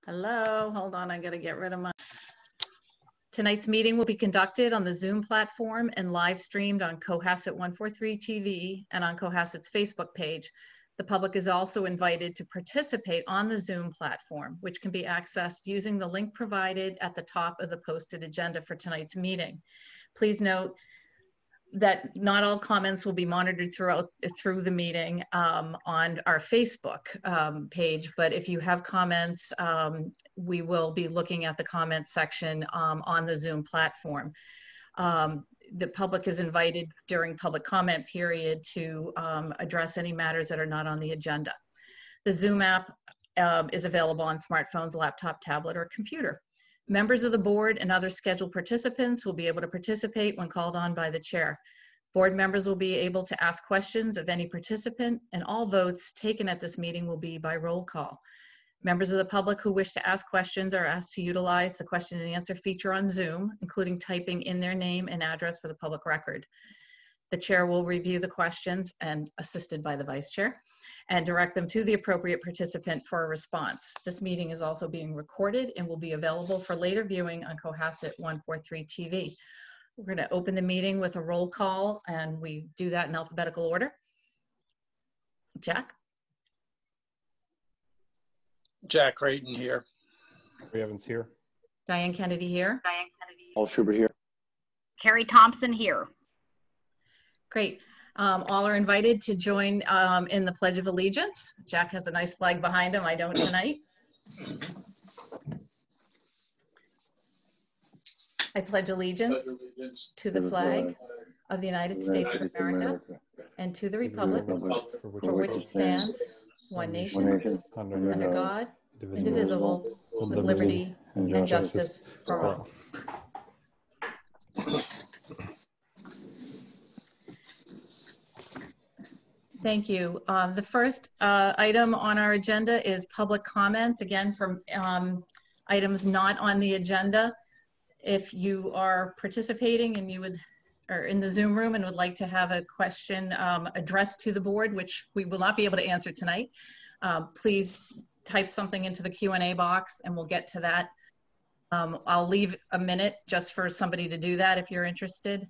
Hello, hold on, I gotta get rid of my. Tonight's meeting will be conducted on the Zoom platform and live streamed on Cohasset 143 TV and on Cohasset's Facebook page. The public is also invited to participate on the Zoom platform, which can be accessed using the link provided at the top of the posted agenda for tonight's meeting. Please note that not all comments will be monitored through the meeting on our Facebook page, but if you have comments, we will be looking at the comment section on the Zoom platform. The public is invited during public comment period to address any matters that are not on the agenda. The Zoom app is available on smartphones, laptop, tablet, or computer. Members of the board and other scheduled participants will be able to participate when called on by the chair. Board members will be able to ask questions of any participant, and all votes taken at this meeting will be by roll call. Members of the public who wish to ask questions are asked to utilize the question and answer feature on Zoom, including typing in their name and address for the public record. The chair will review the questions, and assisted by the vice chair, and direct them to the appropriate participant for a response. This meeting is also being recorded and will be available for later viewing on Cohasset 143 TV. We're going to open the meeting with a roll call, and we do that in alphabetical order. Jack? Jack Creighton here. Ray Evans here. Diane Kennedy here. Paul Schubert here. Carrie Thompson here. Great. All are invited to join in the Pledge of Allegiance. Jack has a nice flag behind him. I don't tonight. I pledge allegiance to the flag of the United States of America and to the republic for which it stands, one nation, under God, indivisible, with liberty and justice for all. Thank you. The first item on our agenda is public comments, again, from items not on the agenda. If you are participating and you are in the Zoom room and would like to have a question addressed to the board, which we will not be able to answer tonight, please type something into the Q&A box and we'll get to that. I'll leave a minute just for somebody to do that if you're interested.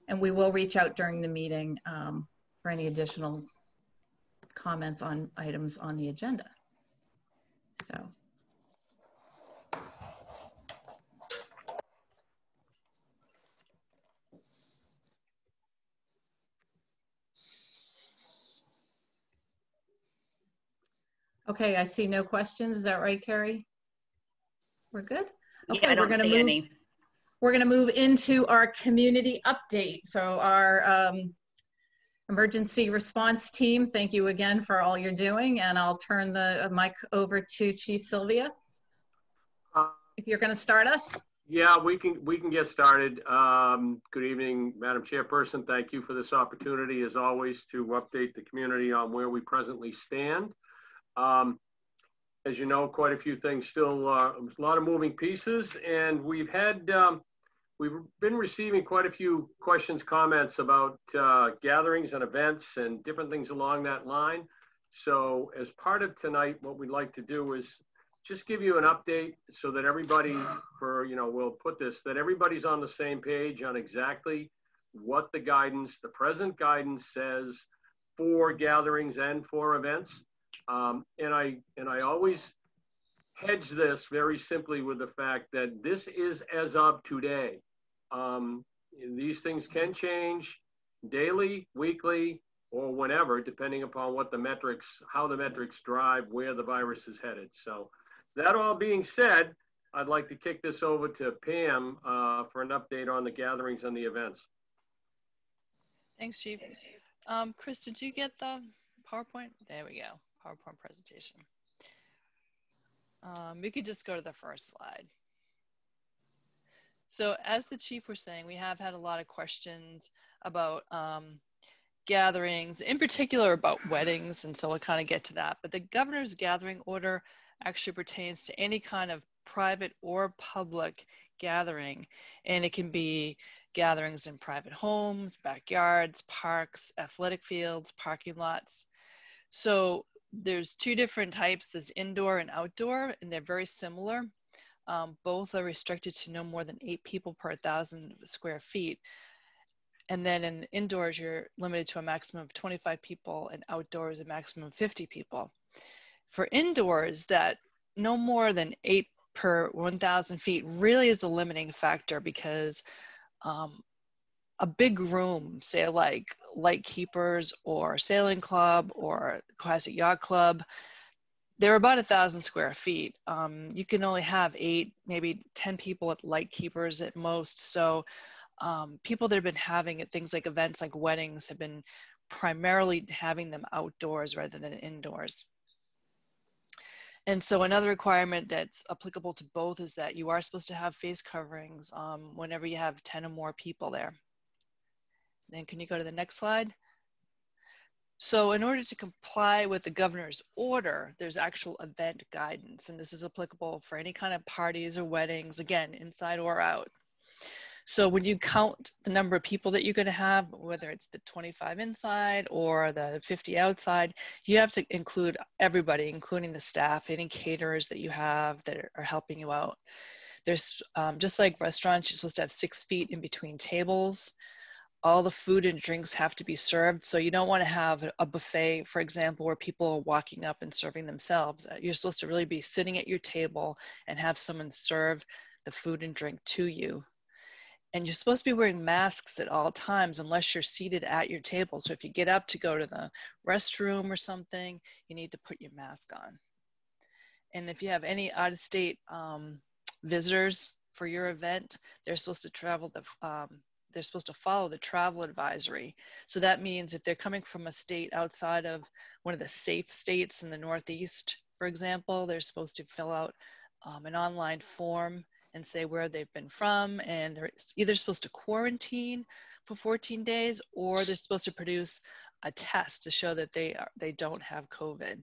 And we will reach out during the meeting for any additional comments on items on the agenda. So. Okay, I see no questions. Is that right, Carrie? We're good? Okay, yeah, I don't see any. We're gonna move into our community update. So our emergency response team, thank you again for all you're doing, and I'll turn the mic over to Chief Sylvia. If you're gonna start us. Yeah, we can get started. Good evening, Madam Chairperson. Thank you for this opportunity, as always, to update the community on where we presently stand. As you know, quite a few things still, a lot of moving pieces, and we've been receiving quite a few questions, comments about gatherings and events and different things along that line. So as part of tonight, what we'd like to do is just give you an update so that everybody, we'll put this, that everybody's on the same page on exactly what the guidance, the present guidance says for gatherings and for events. And I always hedge this very simply with the fact that this is as of today. These things can change daily, weekly, or whenever, depending upon what the metrics, how the metrics drive where the virus is headed. So that all being said, I'd like to kick this over to Pam for an update on the gatherings and the events. Thanks, Chief. Chris, did you get the PowerPoint? There we go. PowerPoint presentation. We could just go to the first slide. So as the chief was saying, we have had a lot of questions about gatherings, in particular about weddings, and so we'll kind of get to that. But the governor's gathering order actually pertains to any kind of private or public gathering, and it can be gatherings in private homes, backyards, parks, athletic fields, parking lots. So there's two different types. There's indoor and outdoor, and they're very similar. Both are restricted to no more than 8 people per 1,000 square feet. And then in indoors, you're limited to a maximum of 25 people, and outdoors, a maximum of 50 people. For indoors, that no more than 8 per 1,000 feet really is the limiting factor, because a big room, say like Light Keepers or Sailing Club or Cohasset Yacht Club, they're about 1,000 square feet. You can only have 8, maybe 10 people at Light Keepers at most. So people that have been having things like events like weddings have been primarily having them outdoors rather than indoors. And so another requirement that's applicable to both is that you are supposed to have face coverings whenever you have 10 or more people there. Then can you go to the next slide? So in order to comply with the governor's order, there's actual event guidance, and this is applicable for any kind of parties or weddings, again, inside or out. So when you count the number of people that you're going to have, whether it's the 25 inside or the 50 outside, you have to include everybody, including the staff, any caterers that you have that are helping you out. There's just like restaurants, you're supposed to have 6 feet in between tables. All the food and drinks have to be served. So you don't want to have a buffet, for example, where people are walking up and serving themselves. You're supposed to really be sitting at your table and have someone serve the food and drink to you. And you're supposed to be wearing masks at all times unless you're seated at your table. So if you get up to go to the restroom or something, you need to put your mask on. And if you have any out-of-state visitors for your event, they're supposed to travel they're supposed to follow the travel advisory. So that means if they're coming from a state outside of one of the safe states in the Northeast, for example, they're supposed to fill out an online form and say where they've been from, and they're either supposed to quarantine for 14 days or they're supposed to produce a test to show that they don't have COVID.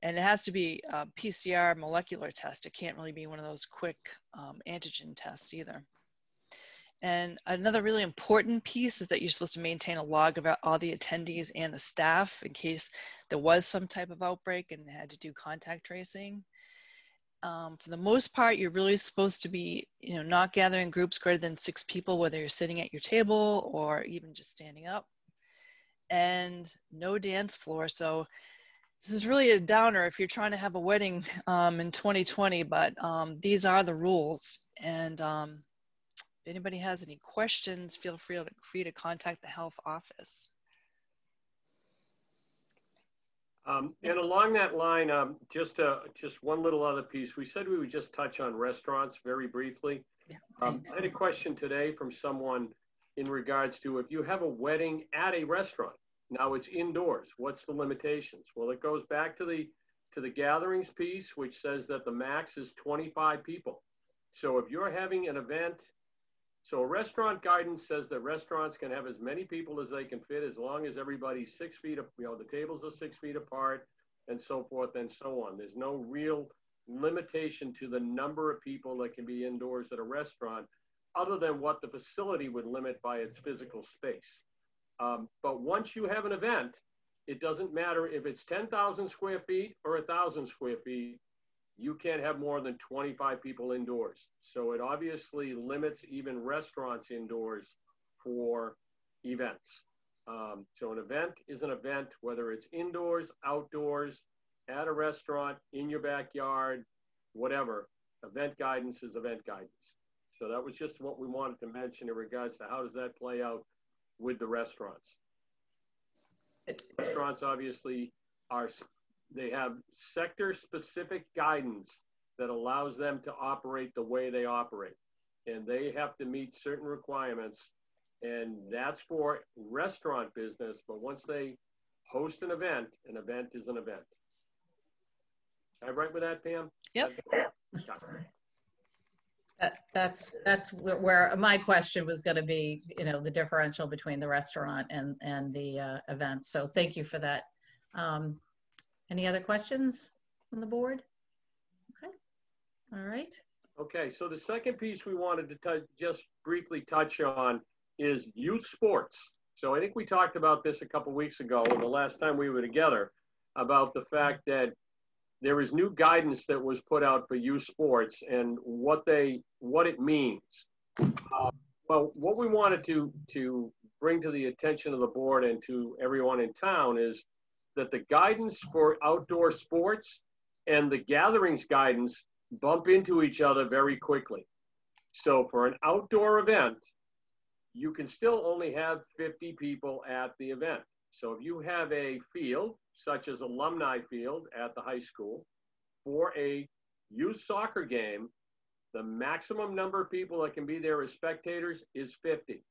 And it has to be a PCR molecular test. It can't really be one of those quick antigen tests either. And another really important piece is that you're supposed to maintain a log about all the attendees and the staff in case there was some type of outbreak and had to do contact tracing. For the most part, you're really supposed to be, not gathering groups greater than 6 people, whether you're sitting at your table or even just standing up. And no dance floor. So this is really a downer if you're trying to have a wedding in 2020, but these are the rules. And if anybody has any questions, feel free to contact the health office. And along that line, just one little other piece. We said we would just touch on restaurants very briefly. Yeah, I had a question today from someone in regards to if you have a wedding at a restaurant. Now it's indoors. What's the limitations? Well, it goes back to the gatherings piece, which says that the max is 25 people. So if you're having an event, so restaurant guidance says that restaurants can have as many people as they can fit as long as everybody's 6 feet, the tables are 6 feet apart and so forth and so on. There's no real limitation to the number of people that can be indoors at a restaurant other than what the facility would limit by its physical space. But once you have an event, it doesn't matter if it's 10,000 square feet or 1,000 square feet, you can't have more than 25 people indoors. So it obviously limits even restaurants indoors for events. So an event is an event, whether it's indoors, outdoors, at a restaurant, in your backyard, whatever. Event guidance is event guidance. So that was just what we wanted to mention in regards to how does that play out with the restaurants. Restaurants obviously they have sector-specific guidance that allows them to operate the way they operate. And they have to meet certain requirements. And that's for restaurant business. But once they host an event is an event. Am I right with that, Pam? Yep. That's where my question was going to be, the differential between the restaurant and the event. So thank you for that. Any other questions on the board? Okay. All right. Okay. So the second piece we wanted to just briefly touch on is youth sports. So I think we talked about this a couple weeks ago, and the last time we were together. about the fact that there is new guidance that was put out for youth sports and what it means. Well, what we wanted to bring to the attention of the board and to everyone in town is that the guidance for outdoor sports and the gatherings guidance bump into each other very quickly. So for an outdoor event, you can still only have 50 people at the event. So if you have a field, such as Alumni Field at the high school, for a youth soccer game, the maximum number of people that can be there as spectators is 50.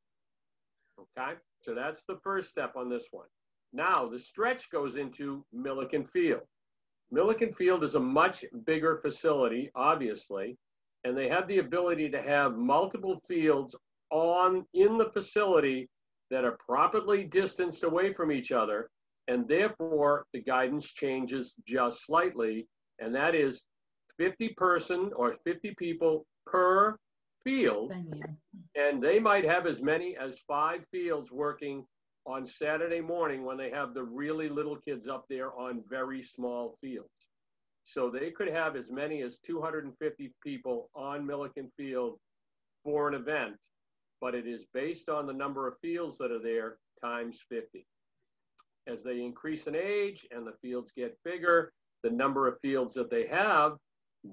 Okay, so that's the first step on this one. Now the stretch goes into Milliken Field. Milliken Field is a much bigger facility, obviously, and they have the ability to have multiple fields in the facility that are properly distanced away from each other, and therefore the guidance changes just slightly, and that is 50 people per field, and they might have as many as 5 fields working on Saturday morning when they have the really little kids up there on very small fields. So they could have as many as 250 people on Milliken Field for an event, but it is based on the number of fields that are there times 50. As they increase in age and the fields get bigger, the number of fields that they have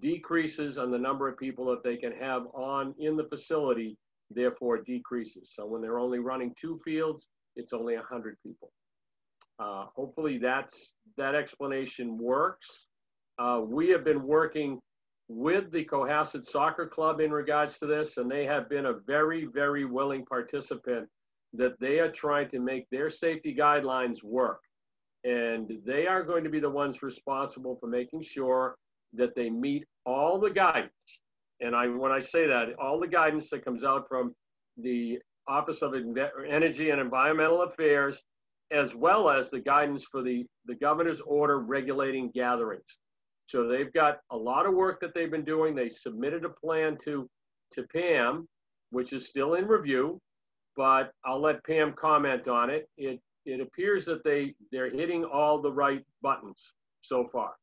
decreases and the number of people that they can have in the facility, therefore decreases. So when they're only running 2 fields, it's only 100 people. Hopefully that explanation works. We have been working with the Cohasset Soccer Club in regards to this, and they have been a very, very willing participant that they are trying to make their safety guidelines work. And they are going to be the ones responsible for making sure that they meet all the guidance. And when I say that, all the guidance that comes out from the Office of Energy and Environmental Affairs, as well as the guidance for the governor's order regulating gatherings. So they've got a lot of work that they've been doing. They submitted a plan to Pam, which is still in review, but I'll let Pam comment on it. It appears that they're hitting all the right buttons so far.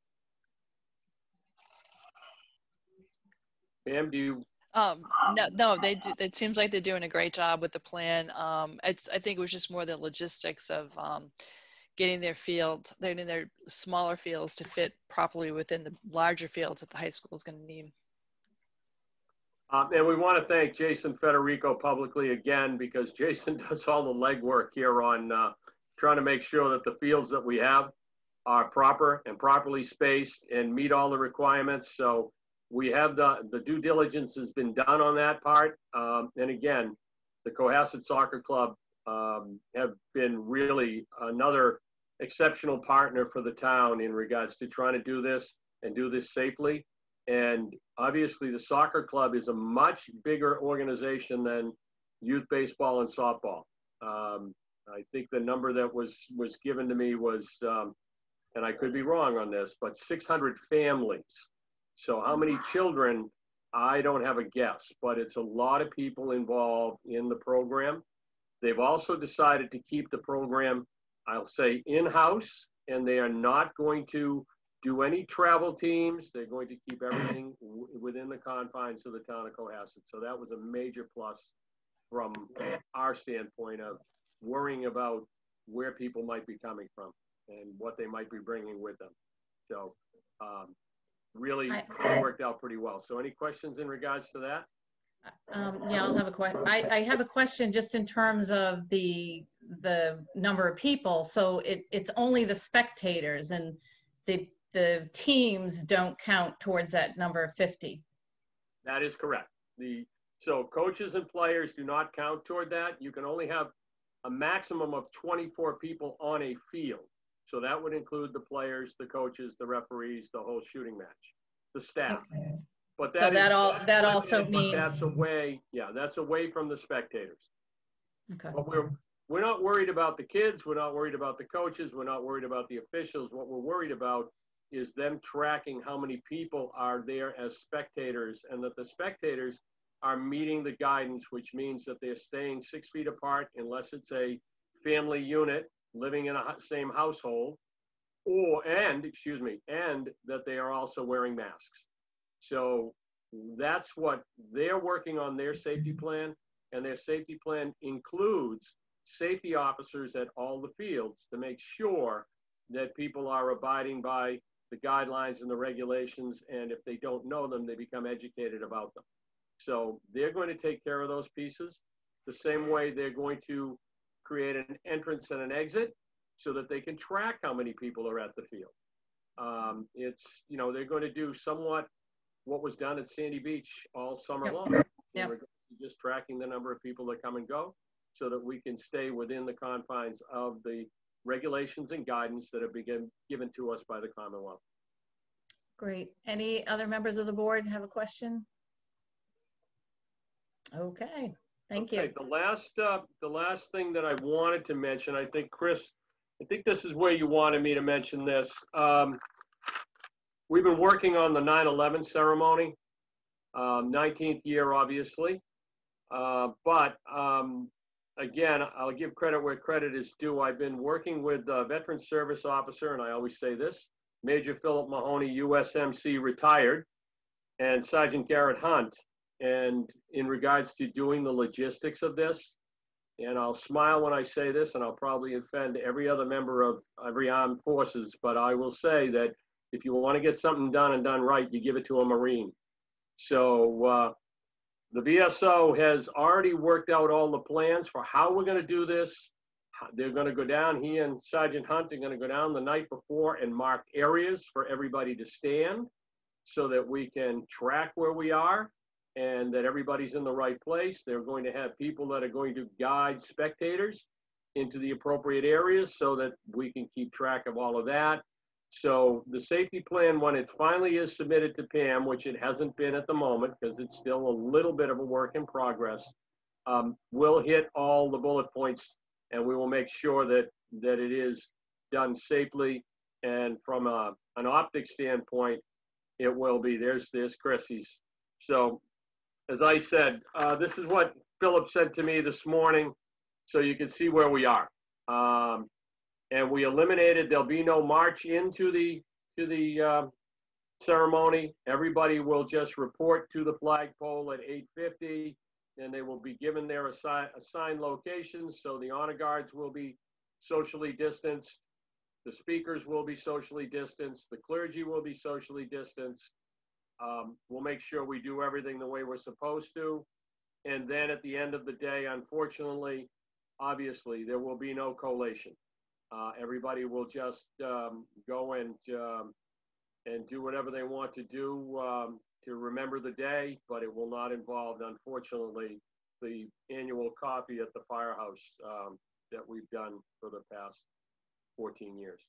Pam, do you? No, they do. It seems like they're doing a great job with the plan. I think it was just more the logistics of getting their smaller fields to fit properly within the larger fields that the high school is going to need. And we want to thank Jason Federico publicly again, because Jason does all the legwork here on trying to make sure that the fields that we have are proper and properly spaced and meet all the requirements. So we have the due diligence has been done on that part. And again, the Cohasset Soccer Club have been really another exceptional partner for the town in regards to trying to do this and do this safely. And obviously the soccer club is a much bigger organization than youth baseball and softball. I think the number that was given to me was, and I could be wrong on this, but 600 families. So how many children, I don't have a guess, but it's a lot of people involved in the program. They've also decided to keep the program, I'll say, in-house, and they are not going to do any travel teams. They're going to keep everything within the confines of the town of Cohasset. So that was a major plus from our standpoint of worrying about where people might be coming from and what they might be bringing with them. So really worked out pretty well. So any questions in regards to that? Yeah, I'll have a question. I have a question just in terms of the number of people. So it's only the spectators, and the teams don't count towards that number of 50. That is correct. So coaches and players do not count toward that. You can only have a maximum of 24 people on a field. So that would include the players, the coaches, the referees, the whole shooting match, the staff. Okay. But that also means that's away. Yeah, that's away from the spectators. Okay. But we're not worried about the kids. We're not worried about the coaches. We're not worried about the officials. What we're worried about is them tracking how many people are there as spectators, and that the spectators are meeting the guidance, which means that they're staying 6 feet apart unless it's a family unit living in a same household, and that they are also wearing masks. So that's what they're working on, their safety plan, and their safety plan includes safety officers at all the fields to make sure that people are abiding by the guidelines and the regulations, and if they don't know them, they become educated about them. So they're going to take care of those pieces the same way they're going to create an entrance and an exit so that they can track how many people are at the field. They're going to do somewhat what was done at Sandy Beach all summer long. Yep. Just tracking the number of people that come and go so that we can stay within the confines of the regulations and guidance that have been given to us by the Commonwealth. Great. Any other members of the board have a question? Okay, thank you. The last thing that I wanted to mention, I think, Chris, I think this is where you wanted me to mention this. We've been working on the 9/11 ceremony, 19th year, obviously. But again, I'll give credit where credit is due. I've been working with the Veteran Service Officer, and I always say this, Major Philip Mahoney, USMC retired, and Sergeant Garrett Hunt. And in regards to doing the logistics of this, and I'll smile when I say this, and I'll probably offend every other member of every armed forces, but I will say that if you want to get something done and done right, you give it to a Marine. So the VSO has already worked out all the plans for how we're going to do this. They're going to go down, he and Sergeant Hunt are going to go down the night before and mark areas for everybody to stand so that we can track where we are and that everybody's in the right place. They're going to have people that are going to guide spectators into the appropriate areas so that we can keep track of all of that. So the safety plan, when it finally is submitted to Pam, which it hasn't been at the moment because it's still a little bit of a work in progress, we'll hit all the bullet points and we will make sure that it is done safely. And from an optics standpoint, it will be. There's Chris. So as I said, this is what Philip said to me this morning, so you can see where we are. And we eliminated, there'll be no march into the ceremony. Everybody will just report to the flagpole at 8:50, and they will be given their assigned locations. So the honor guards will be socially distanced. The speakers will be socially distanced. The clergy will be socially distanced. We'll make sure we do everything the way we're supposed to. And then at the end of the day, unfortunately, obviously, there will be no collation. Everybody will just go and do whatever they want to do to remember the day, but it will not involve, unfortunately, the annual coffee at the firehouse that we've done for the past 14 years.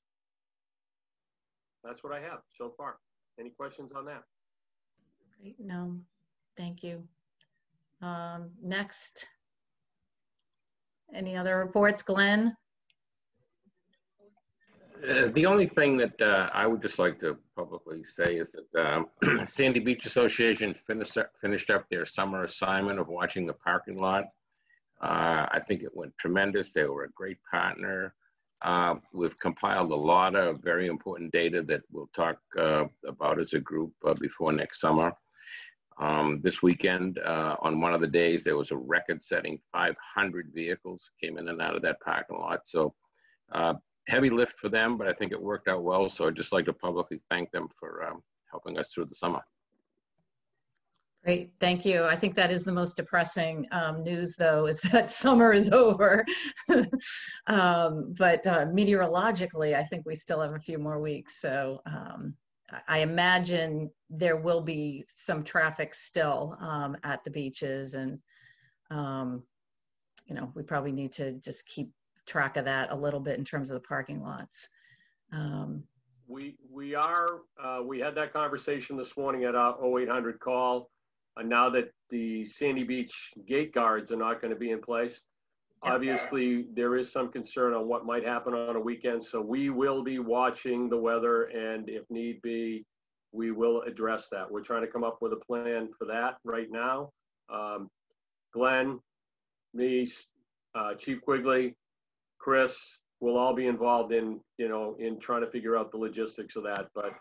That's what I have so far. Any questions on that? Great. No, thank you. Next, any other reports, Glenn? The only thing that I would just like to publicly say is that Sandy Beach Association finished up their summer assignment of watching the parking lot. I think it went tremendous. They were a great partner. We've compiled a lot of very important data that we'll talk about as a group before next summer. This weekend, on one of the days, there was a record-setting 500 vehicles came in and out of that parking lot. So heavy lift for them, but I think it worked out well. So I'd just like to publicly thank them for helping us through the summer. Great, thank you. I think that is the most depressing news, though, is that summer is over. But meteorologically, I think we still have a few more weeks. So I imagine there will be some traffic still at the beaches, and we probably need to just keep track of that a little bit in terms of the parking lots. We had that conversation this morning at our 0800 call. Now that the Sandy Beach gate guards are not going to be in place, obviously there is some concern on what might happen on a weekend. So we will be watching the weather, and if need be, we will address that. We're trying to come up with a plan for that right now. Glenn, me, Chief Quigley, Chris, we'll all be involved in, in trying to figure out the logistics of that. But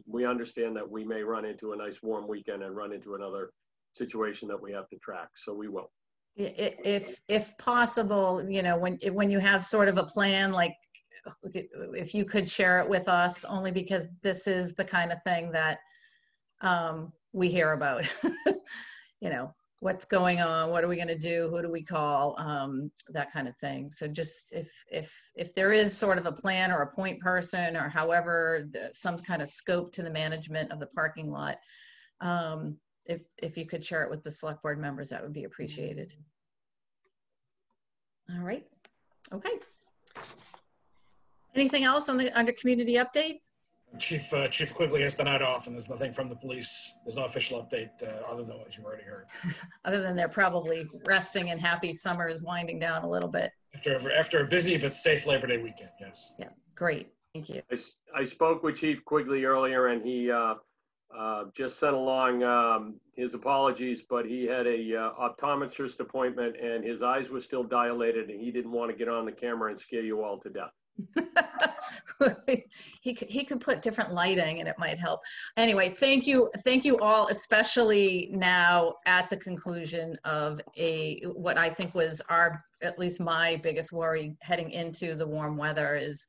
we understand that we may run into a nice warm weekend and run into another situation that we have to track. So we will. If possible, when you have sort of a plan, like if you could share it with us, only because this is the kind of thing that we hear about. What's going on, what are we going to do, who do we call, that kind of thing. So just if there is sort of a plan or a point person or however some kind of scope to the management of the parking lot, if you could share it with the select board members, that would be appreciated. All right. Okay. Anything else under community update? Chief Quigley has the night off, and there's nothing from the police. There's no official update other than what you've already heard. Other than they're probably resting and happy summer is winding down a little bit. After a busy but safe Labor Day weekend, yes. Yeah, great. Thank you. I spoke with Chief Quigley earlier, and he just sent along his apologies, but he had a optometrist appointment, and his eyes were still dilated, and he didn't want to get on the camera and scare you all to death. he could put different lighting and it might help. Anyway, thank you all, especially now at the conclusion of what I think was at least my biggest worry heading into the warm weather is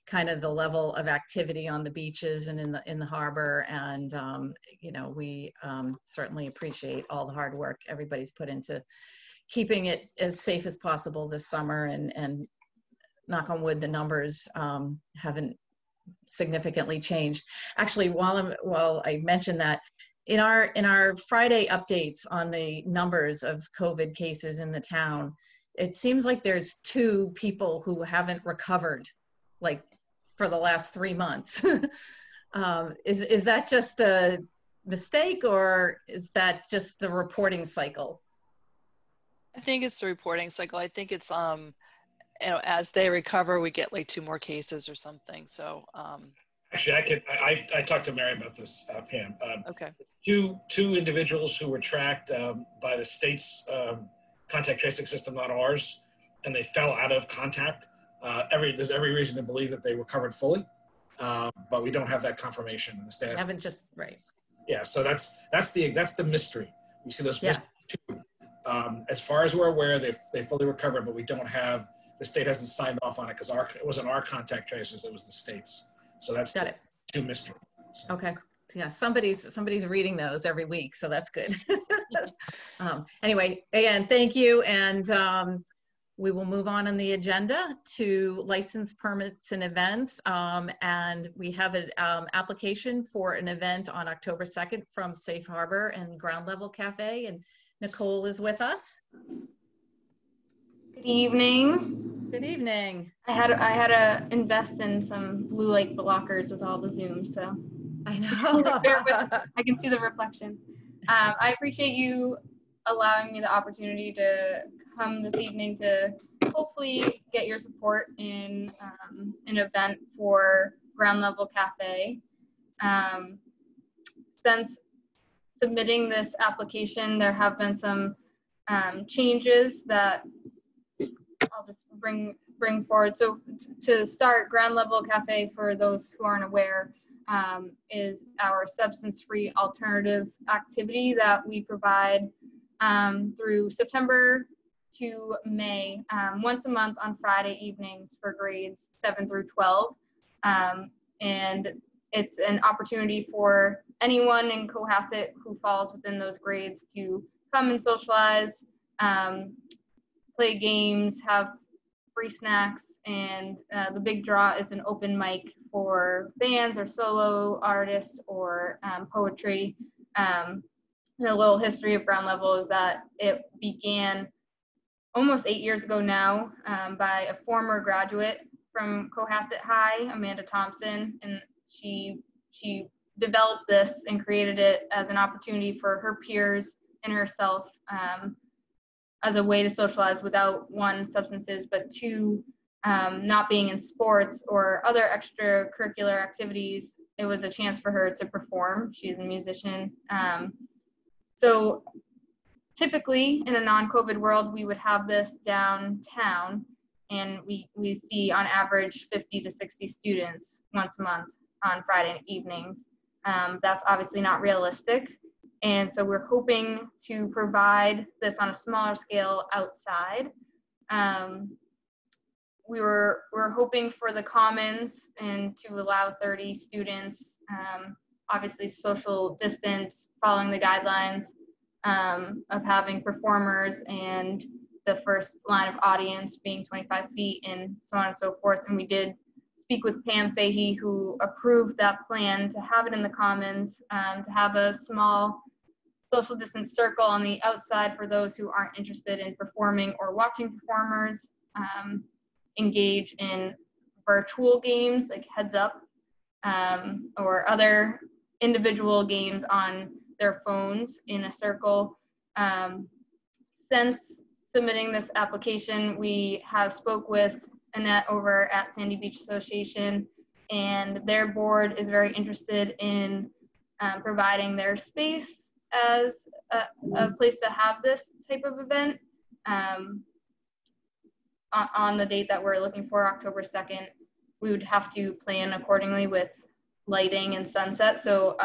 kind of the level of activity on the beaches and in the harbor. And we certainly appreciate all the hard work everybody's put into keeping it as safe as possible this summer, and knock on wood, the numbers haven't significantly changed. Actually, while I mentioned that, in our Friday updates on the numbers of COVID cases in the town, it seems like there's 2 people who haven't recovered, like for the last 3 months. Is that just a mistake, or is that just the reporting cycle? I think it's the reporting cycle. I think it's as they recover, we get like 2 more cases or something. So actually, I talked to Mary about this, Pam. Okay. Two individuals who were tracked by the state's contact tracing system, not ours, and they fell out of contact. There's every reason to believe that they recovered fully, but we don't have that confirmation in the state. Haven't just right. Yeah, so that's the mystery. We see those mysteries too. As far as we're aware, they fully recovered, but we don't have. The state hasn't signed off on it because it wasn't our contact tracers; it was the state's. So that's the 2 mystery. So. Okay. Yeah, somebody's reading those every week, so that's good. Anyway, again, thank you, and we will move on the agenda to license permits and events, and we have an application for an event on October 2nd from Safe Harbor and Ground Level Cafe, and Nicole is with us. Good evening. Good evening. I had to invest in some blue light blockers with all the Zoom, so I know. I can see the reflection. I appreciate you allowing me the opportunity to come this evening to hopefully get your support in an event for Ground Level Cafe. Since submitting this application, there have been some changes that I'll just bring forward. So to start, Ground Level Cafe, for those who aren't aware, is our substance-free alternative activity that we provide through September to May, once a month on Friday evenings for grades 7 through 12. And it's an opportunity for anyone in Cohasset who falls within those grades to come and socialize, play games, have free snacks, and the big draw is an open mic for bands or solo artists or poetry. And a little history of Ground Level is that it began almost 8 years ago now by a former graduate from Cohasset High, Amanda Thompson, and she developed this and created it as an opportunity for her peers and herself as a way to socialize without, 1, substances, but 2, not being in sports or other extracurricular activities. It was a chance for her to perform. She's a musician. So typically in a non-COVID world, we would have this downtown, and we see on average 50 to 60 students once a month on Friday evenings. That's obviously not realistic. And so we're hoping to provide this on a smaller scale outside. We're hoping for the Commons and to allow 30 students, obviously social distance, following the guidelines of having performers and the first line of audience being 25 feet and so on and so forth. And we did speak with Pam Fahey, who approved that plan to have it in the Commons, to have a small social distance circle on the outside for those who aren't interested in performing or watching performers, engage in virtual games like Heads Up, or other individual games on their phones in a circle. Since submitting this application, we have spoke with Annette over at Sandy Beach Association, and their board is very interested in providing their space as a place to have this type of event on the date that we're looking for, October 2nd. We would have to plan accordingly with lighting and sunset. So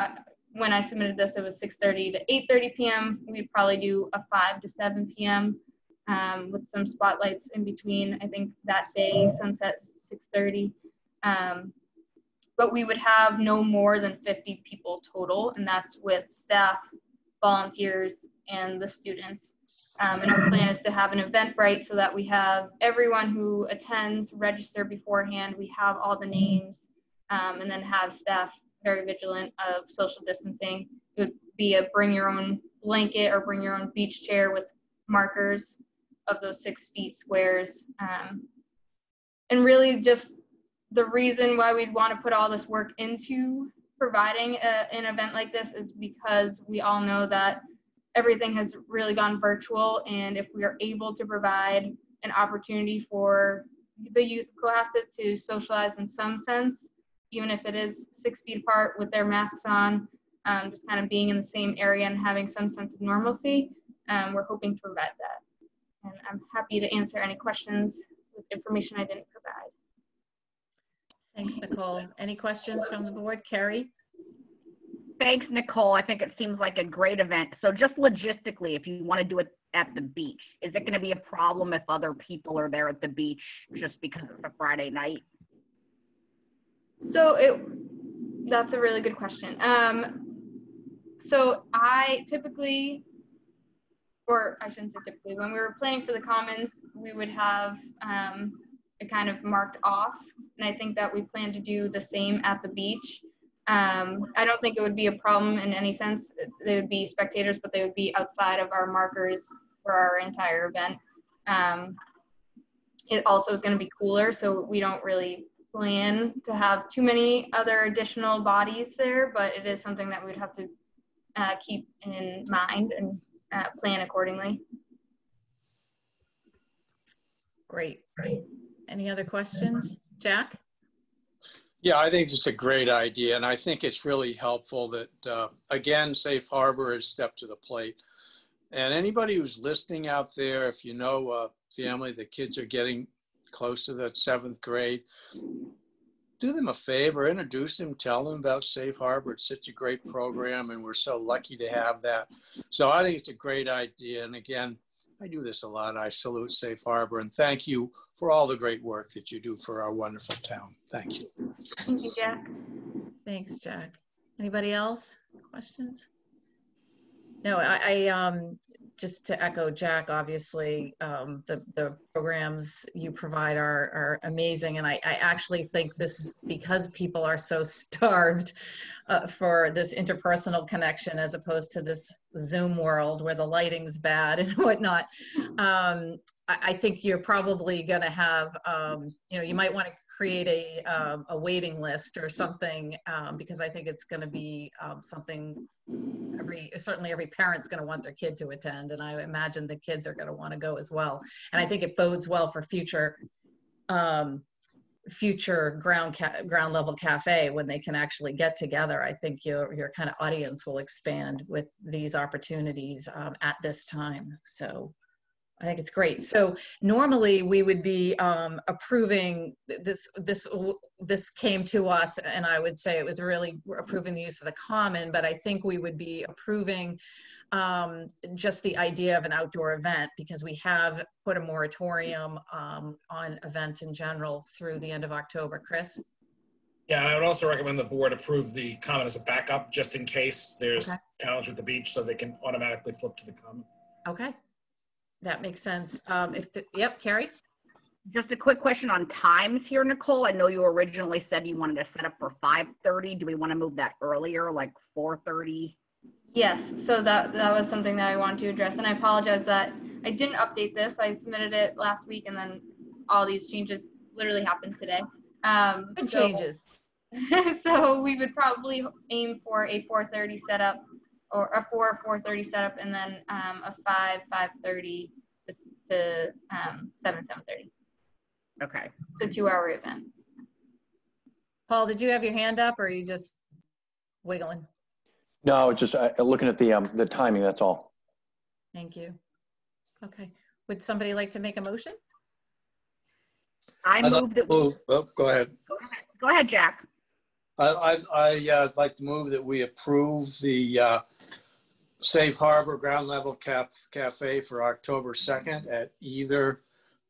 when I submitted this, it was 6:30 to 8:30 p.m. We'd probably do a 5 to 7 p.m. With some spotlights in between. I think that day sunset's 6:30. But we would have no more than 50 people total, and that's with staff, volunteers, and the students. And our plan is to have an Eventbrite so that we have everyone who attends register beforehand. We have all the names, and then have staff very vigilant of social distancing. It would be a bring your own blanket or bring your own beach chair with markers of those 6 feet squares. And really just the reason why we'd want to put all this work into providing an event like this is because we all know that everything has really gone virtual, and if we are able to provide an opportunity for the youth of Cohasset to socialize in some sense, even if it is 6 feet apart with their masks on, just kind of being in the same area and having some sense of normalcy, we're hoping to provide that. And I'm happy to answer any questions with information I didn't provide. Thanks, Nicole. Any questions from the board? Carrie? Thanks, Nicole. I think it seems like a great event. So just logistically, if you want to do it at the beach, is it going to be a problem if other people are there at the beach just because it's a Friday night? So that's a really good question. So I typically, or I shouldn't say typically, when we were planning for the Commons, we would have it kind of marked off. And I think that we plan to do the same at the beach. I don't think it would be a problem in any sense. They would be spectators, but they would be outside of our markers for our entire event. It also is going to be cooler, so we don't really plan to have too many other additional bodies there, but it is something that we'd have to keep in mind and plan accordingly. Great. Any other questions? Jack? Yeah, I think it's a great idea. And I think it's really helpful that, again, Safe Harbor has stepped to the plate. And anybody who's listening out there, if you know a family, the kids are getting close to the 7th grade, do them a favor, introduce them, tell them about Safe Harbor. It's such a great program, and we're so lucky to have that. So I think it's a great idea. And again, I do this a lot. I salute Safe Harbor, and thank you for all the great work that you do for our wonderful town. Thank you. Thank you, Jack. Thanks, Jack. Anybody else? Questions? No, I just to echo Jack, obviously, the programs you provide are amazing. And I actually think this, because people are so starved for this interpersonal connection as opposed to this Zoom world where the lighting's bad and whatnot, I think you're probably going to have, you might want to create a waiting list or something, because I think it's going to be something certainly every parent's going to want their kid to attend, and I imagine the kids are going to want to go as well. And I think it bodes well for future ground level cafe when they can actually get together. I think your kind of audience will expand with these opportunities at this time. So I think it's great. So normally we would be approving this. This came to us, and I would say it was really approving the use of the common. But I think we would be approving just the idea of an outdoor event, because we have put a moratorium on events in general through the end of October. Chris? Yeah, and I would also recommend the board approve the common as a backup, just in case there's Okay. a challenge with the beach, so they can automatically flip to the common. Okay, that makes sense. Yep, Carrie? Just a quick question on times here, Nicole. I know you originally said you wanted to set up for 5:30. Do we want to move that earlier, like 4:30? Yes, so that was something that I wanted to address, and I apologize that I didn't update this. I submitted it last week, and then all these changes literally happened today. Good changes. So we would probably aim for a 4:30 setup, or a 4:30 setup, and then a 5:30 to 7:30. Okay. It's a 2-hour event. Paul, did you have your hand up, or are you just wiggling? No, just looking at the timing, that's all. Thank you. Okay. Would somebody like to make a motion? I move that. Oh, go ahead. Go ahead, Jack. I'd like to move that we approve the Safe Harbor Ground Level Cafe for October 2nd at either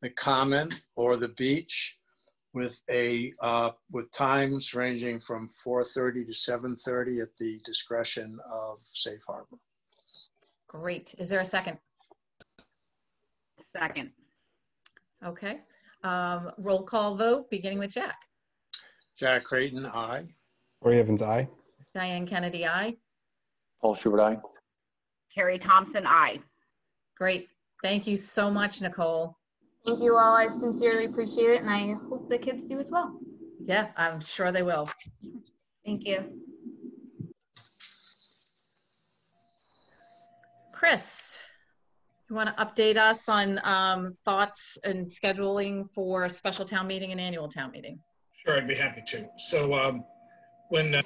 the Common or the beach, with times ranging from 4:30 to 7:30 at the discretion of Safe Harbor. Great. Is there a second? Second. Okay. Roll call vote, beginning with Jack. Jack Creighton, aye. Corey Evans, aye. Diane Kennedy, aye. Paul Schubert, aye. Carrie Thompson, aye. Great. Thank you so much, Nicole. Thank you all. I sincerely appreciate it, and I hope the kids do as well. Yeah, I'm sure they will. Thank you. Chris, you want to update us on thoughts and scheduling for special town meeting and annual town meeting? Sure, I'd be happy to. So when the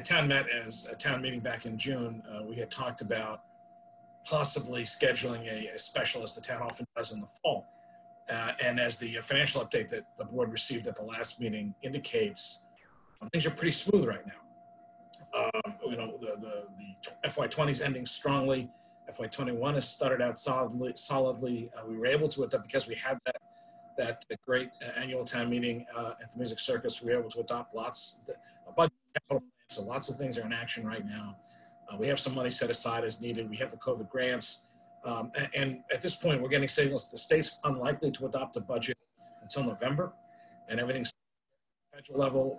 town met as a town meeting back in June, we had talked about possibly scheduling a special, as the town often does in the fall. And as the financial update that the board received at the last meeting indicates, things are pretty smooth right now. You know, the FY20 is ending strongly. FY21 has started out solidly. We were able to adopt, because we had that great annual town meeting at the Music Circus. We were able to adopt a budget capital plan, so lots of things are in action right now. We have some money set aside as needed. We have the COVID grants. And at this point, we're getting signals the state's unlikely to adopt a budget until November, and everything's at the federal level.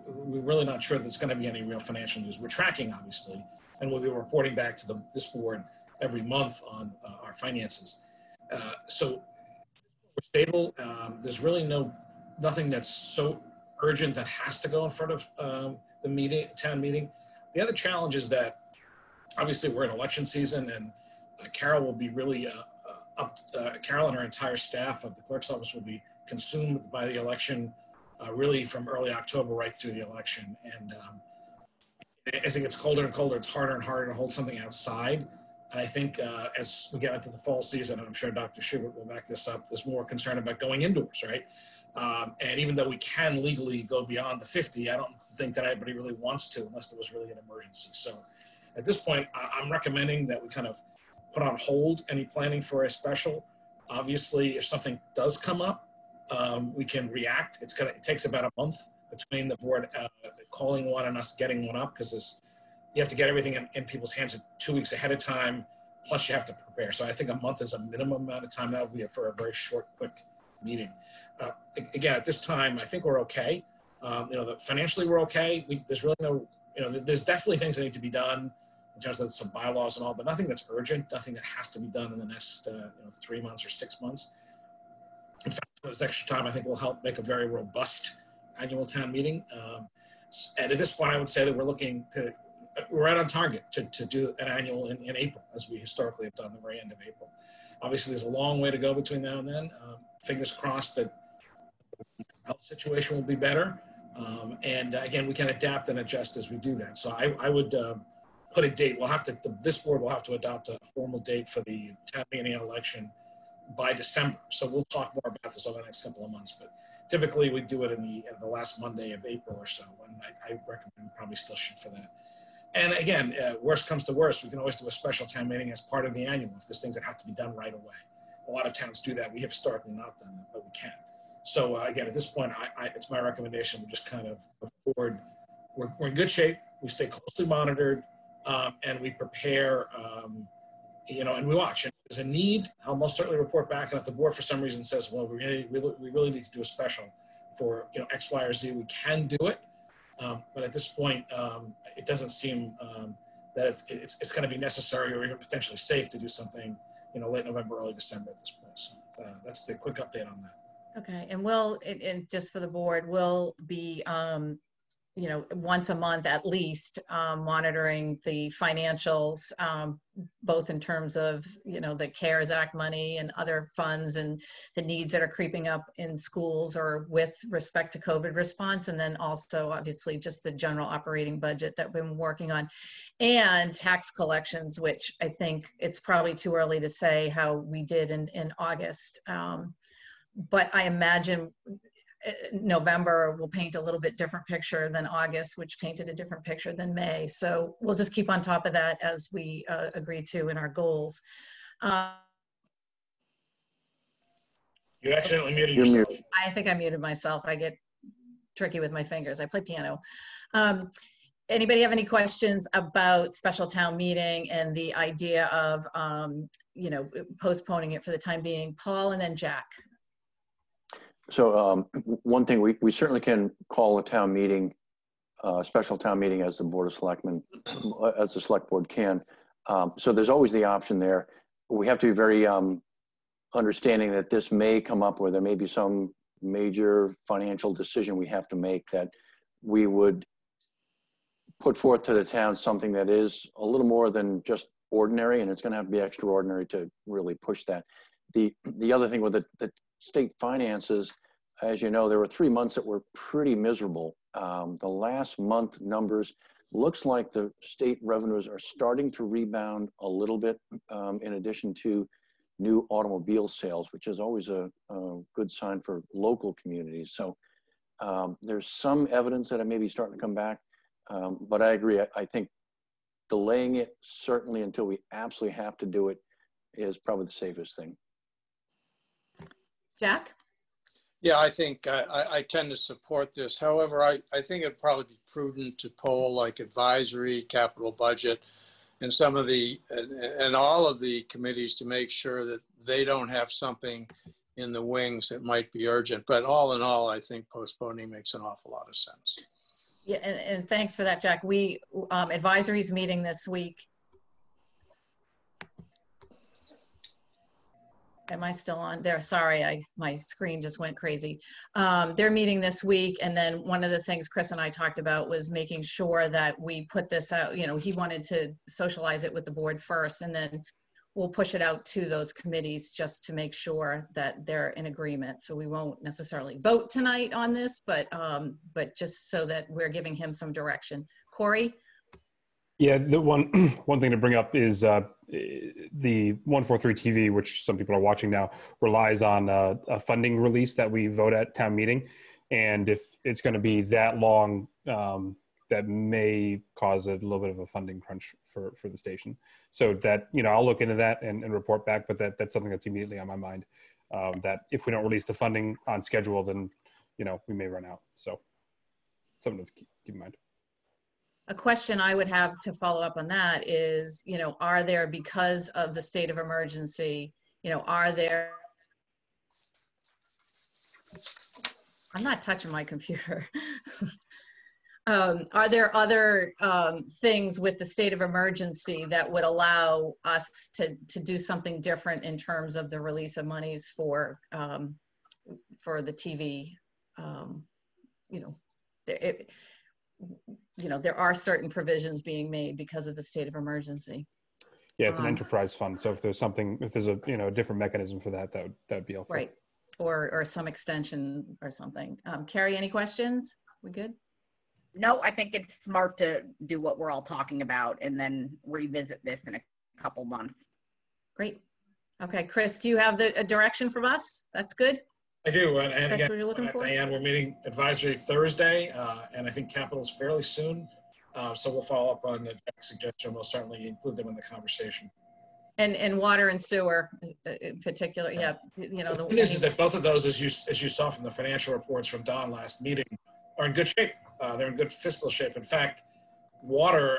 We're really not sure there's going to be any real financial news. We're tracking, obviously, and we'll be reporting back to this board every month on our finances. So we're stable. There's really nothing that's so urgent that has to go in front of the town meeting. The other challenge is that obviously we're in election season, and Carol will be really Carol and her entire staff of the clerk's office will be consumed by the election, really from early October right through the election. And as it gets colder and colder, it's harder and harder to hold something outside. And I think as we get into the fall season, and I'm sure Dr. Schubert will back this up, there's more concern about going indoors, right? And even though we can legally go beyond the 50, I don't think that anybody really wants to unless there was really an emergency. So at this point, I'm recommending that we kind of put on hold any planning for a special. Obviously, if something does come up, we can react. It takes about a month between the board calling one and us getting one up, because you have to get everything in people's hands 2 weeks ahead of time, plus you have to prepare. So I think a month is a minimum amount of time. That would be for a very short, quick meeting. Again, at this time, I think we're okay. Financially we're okay. There's really no, there's definitely things that need to be done in terms of some bylaws and all, but nothing that's urgent, nothing that has to be done in the next 3 months or 6 months. In fact, this extra time I think will help make a very robust annual town meeting. And at this point, I would say that we're right on target to do an annual in April, as we historically have done, the very end of April. Obviously, there's a long way to go between now and then. Fingers crossed that the health situation will be better. And again, we can adapt and adjust as we do that. So I would put a date. We'll have to, this board will have to adopt a formal date for the town meeting election by December. So we'll talk more about this over the next couple of months, but typically we do it in the last Monday of April or so. And I recommend we probably still shoot for that. And again, worst comes to worst, we can always do a special town meeting as part of the annual if there's things that have to be done right away. A lot of towns do that. We have historically not done that, but we can. So again, at this point, it's my recommendation we just kind of afford. We're in good shape. We stay closely monitored, and we prepare. And we watch. And if there's a need, I'll most certainly report back. And if the board for some reason says, well, we really need to do a special for X, Y, or Z, we can do it. But at this point, it doesn't seem that it's going to be necessary or even potentially safe to do something, late November, early December at this point. So that's the quick update on that. Okay, and and just for the board, we'll be, once a month at least, monitoring the financials, both in terms of, the CARES Act money and other funds and the needs that are creeping up in schools or with respect to COVID response. And then also obviously just the general operating budget that we've been working on, and tax collections, which I think it's probably too early to say how we did in August. But I imagine November will paint a little bit different picture than August, which painted a different picture than May. So we'll just keep on top of that as we agree to in our goals. You accidentally muted yourself. I think I muted myself. I get tricky with my fingers. I play piano. Anybody have any questions about special town meeting and the idea of, postponing it for the time being? Paul and then Jack. So one thing, we certainly can call a town meeting, special town meeting as the Board of Selectmen, as the Select Board can. So there's always the option there. We have to be very understanding that this may come up where there may be some major financial decision we have to make that we would put forth to the town something that is a little more than just ordinary, and it's going to have to be extraordinary to really push that. The other thing with the state finances, as you know, there were 3 months that were pretty miserable. The last month numbers looks like the state revenues are starting to rebound a little bit, in addition to new automobile sales, which is always a good sign for local communities. So there's some evidence that it may be starting to come back, but I agree. I think delaying it certainly until we absolutely have to do it is probably the safest thing. Jack? Yeah, I think I tend to support this. However, I think it'd probably be prudent to poll like advisory, capital budget, and some of and all of the committees to make sure that they don't have something in the wings that might be urgent. But all in all, I think postponing makes an awful lot of sense. Yeah, and thanks for that, Jack. We advisory's meeting this week. Am I still on there? Sorry, my screen just went crazy. They're meeting this week, and then one of the things Chris and I talked about was making sure that we put this out. He wanted to socialize it with the board first, and then we'll push it out to those committees just to make sure that they're in agreement. So we won't necessarily vote tonight on this, but just so that we're giving him some direction. Corey? Yeah, the one thing to bring up is the 143 TV, which some people are watching now, relies on a funding release that we vote at town meeting. And if it's going to be that long, that may cause a little bit of a funding crunch for the station. So that, I'll look into that and report back, but that's something that's immediately on my mind, that if we don't release the funding on schedule, then, we may run out. So something to keep in mind. A question I would have to follow up on that is, are there, because of the state of emergency, are there, I'm not touching my computer. Are there other things with the state of emergency that would allow us to do something different in terms of the release of monies for the TV? There are certain provisions being made because of the state of emergency. Yeah, it's an enterprise fund. So if there's a different mechanism for that, that would be helpful. Right, or some extension or something. Carrie, any questions? We good? No, I think it's smart to do what we're all talking about and then revisit this in a couple months. Great. Okay, Chris, do you have a direction from us? That's good. I do, and That's again, what you're looking for? Diane, we're meeting advisory Thursday, and I think capital's fairly soon. So we'll follow up on the suggestion. We'll certainly include them in the conversation. And water and sewer in particular, yeah. You know, the good news is that both of those, as you saw from the financial reports from Don last meeting, are in good shape. They're in good fiscal shape. In fact, water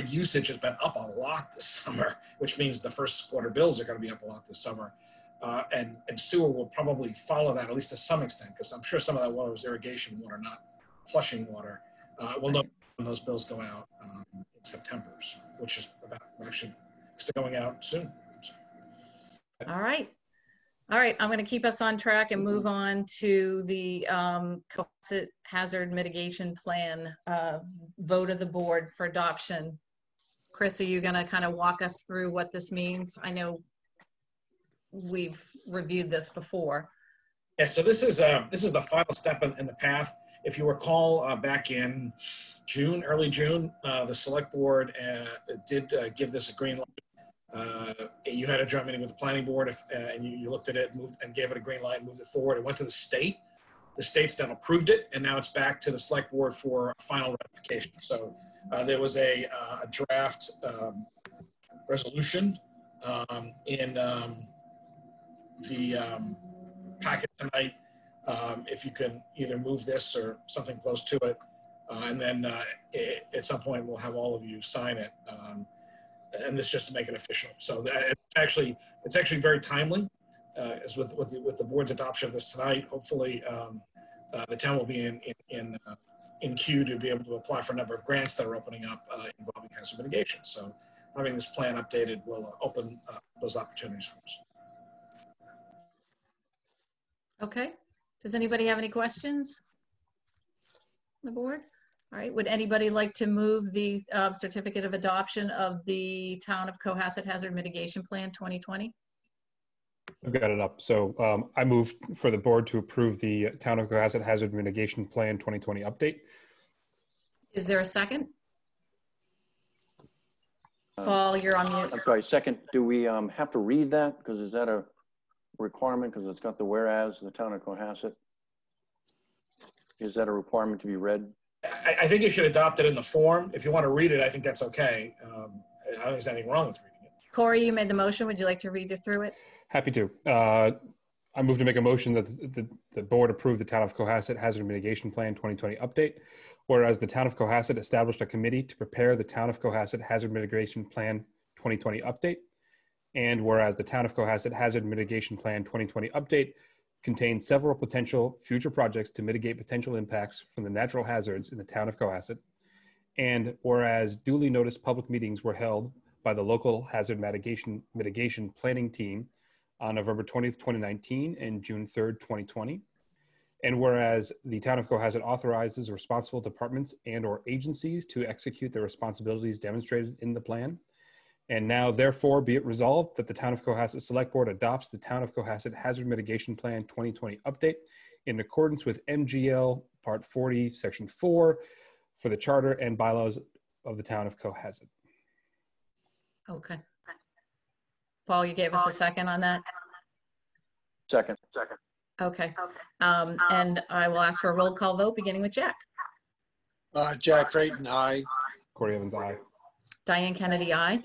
usage has been up a lot this summer, which means the first quarter bills are going to be up a lot this summer. And sewer will probably follow that, at least to some extent, because I'm sure some of that water was irrigation water, not flushing water. We'll know when those bills go out in September, which is actually still going out soon. So. All right. All right, I'm going to keep us on track and move on to the Cohasset Hazard Mitigation Plan vote of the board for adoption. Chris, are you going to kind of walk us through what this means? I know we've reviewed this before. Yeah, so this is the final step in the path. If you recall, back in June, early June, the select board did give this a green light. You had a joint meeting with the planning board, and you looked at it, moved and gave it a green light, moved it forward. It went to the state. The state's then approved it, and now it's back to the select board for final ratification. So there was a draft resolution in the packet tonight. If you can either move this or something close to it, and then at some point we'll have all of you sign it. And this just to make it official. So it's actually very timely, as with the board's adoption of this tonight. Hopefully, the town will be in queue to be able to apply for a number of grants that are opening up involving hazard mitigation. So having this plan updated will open those opportunities for us. Okay. Does anybody have any questions on the board? All right, would anybody like to move the certificate of adoption of the Town of Cohasset Hazard Mitigation Plan 2020? I've got it up. So I move for the board to approve the Town of Cohasset Hazard Mitigation Plan 2020 update. Is there a second? Paul, you're on mute. I'm sorry, second. Do we have to read that? Because is that a requirement? Because it's got the whereas, the Town of Cohasset. Is that a requirement to be read? I think you should adopt it in the form. If you want to read it, I think that's okay. I don't think there's anything wrong with reading it. Corey, you made the motion. Would you like to read it through it? Happy to. I move to make a motion that the board approve the Town of Cohasset Hazard Mitigation Plan 2020 update, whereas the Town of Cohasset established a committee to prepare the Town of Cohasset Hazard Mitigation Plan 2020 update, and whereas the Town of Cohasset Hazard Mitigation Plan 2020 update contains several potential future projects to mitigate potential impacts from the natural hazards in the Town of Cohasset, and whereas duly noticed public meetings were held by the local hazard mitigation planning team on November 20th, 2019 and June 3rd, 2020. And whereas the Town of Cohasset authorizes responsible departments and or agencies to execute their responsibilities demonstrated in the plan. And now therefore be it resolved that the Town of Cohasset Select Board adopts the Town of Cohasset Hazard Mitigation Plan 2020 update in accordance with MGL Part 40, Section 4 for the charter and bylaws of the Town of Cohasset. Okay. Paul, you gave us a second on that? Second. Okay. And I will ask for a roll call vote beginning with Jack. Jack Creighton, aye. Corey Evans, aye. Diane Kennedy, aye.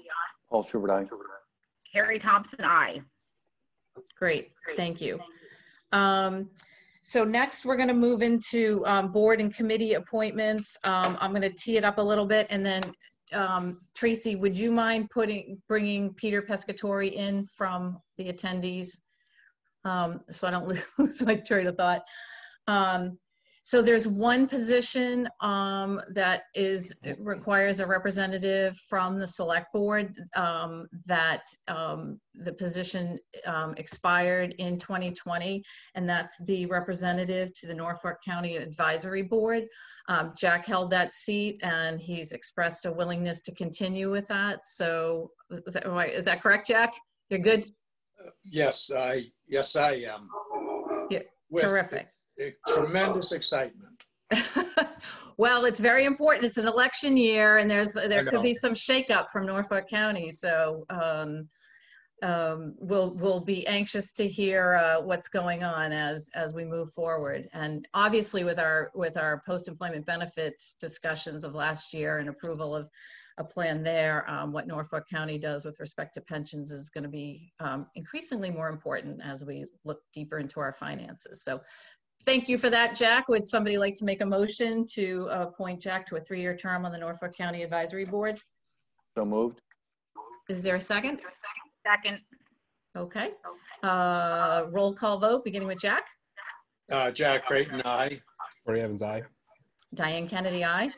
Paul Schubert, aye. Carrie Thompson, aye. Great, thank you. So next we're going to move into board and committee appointments. I'm going to tee it up a little bit, and then Tracy, would you mind bringing Peter Pescatori in from the attendees so I don't lose my train of thought. So there's one position that requires a representative from the select board that the position expired in 2020, and that's the representative to the Norfolk County Advisory Board. Jack held that seat, and he's expressed a willingness to continue with that. So is that correct, Jack? You're good? Yes, I am. Yeah, terrific. Tremendous excitement. Well, it's very important. It's an election year, and there could know. be some shakeup from Norfolk County. So we'll be anxious to hear what's going on as we move forward. And obviously, with our post-employment benefits discussions of last year and approval of a plan there, what Norfolk County does with respect to pensions is going to be increasingly more important as we look deeper into our finances. So thank you for that, Jack. Would somebody like to make a motion to appoint Jack to a 3-year term on the Norfolk County Advisory Board? So moved. Is there a second? Second. Okay. Roll call vote, beginning with Jack. Jack Creighton, aye. Corey Evans, aye. Diane Kennedy, aye.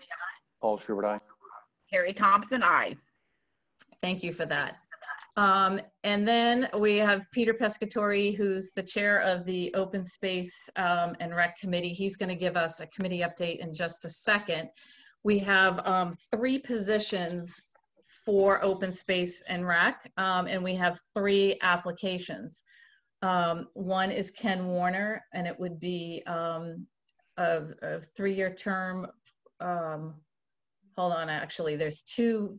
Paul Schubert, aye. Carrie Thompson, aye. Thank you for that. And then we have Peter Pescatori, who's the chair of the Open Space and Rec Committee. He's going to give us a committee update in just a second. We have 3 positions for Open Space and Rec, and we have 3 applications. One is Ken Warner, and it would be a 3-year term. Hold on, actually, there's two,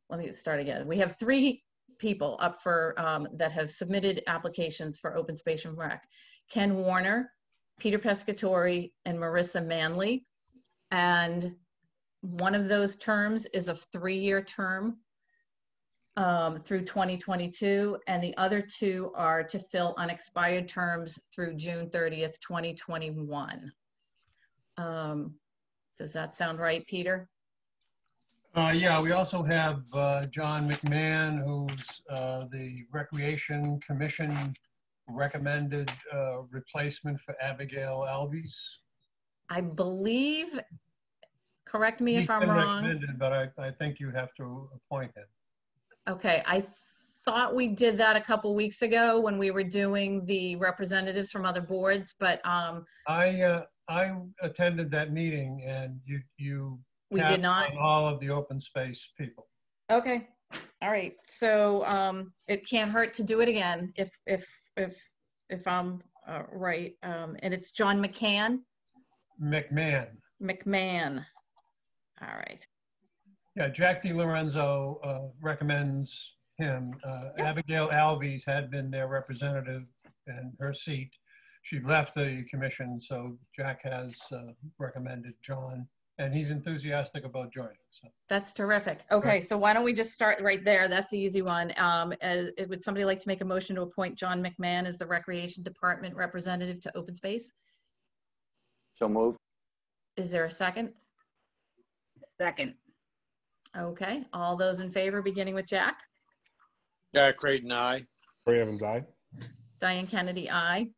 let me start again. We have 3 people up for, that have submitted applications for Open Space and Rec. Ken Warner, Peter Pescatori, and Marissa Manley. And one of those terms is a 3-year term through 2022, and the other 2 are to fill unexpired terms through June 30th, 2021. Does that sound right, Peter? Yeah, we also have John McMahon, who's the Recreation Commission recommended replacement for Abigail Alves. I believe, correct me He's if I'm been wrong. recommended, but I think you have to appoint him. Okay, I thought we did that a couple weeks ago when we were doing the representatives from other boards, but I attended that meeting, and you we did not. on all of the open space people. Okay, all right. So it can't hurt to do it again if I'm right. And it's John McCann. McMahon. All right. Yeah, Jack DiLorenzo recommends him. Yep. Abigail Alves had been their representative in her seat. She left the commission, so Jack has recommended John, and he's enthusiastic about joining. So. That's terrific. Okay, so why don't we just start right there? That's the easy one. Would somebody like to make a motion to appoint John McMahon as the Recreation Department representative to Open Space? So moved. Is there a second? Second. Okay, all those in favor, beginning with Jack. Jack Creighton, aye. Corey Evans, aye. Diane Kennedy, aye.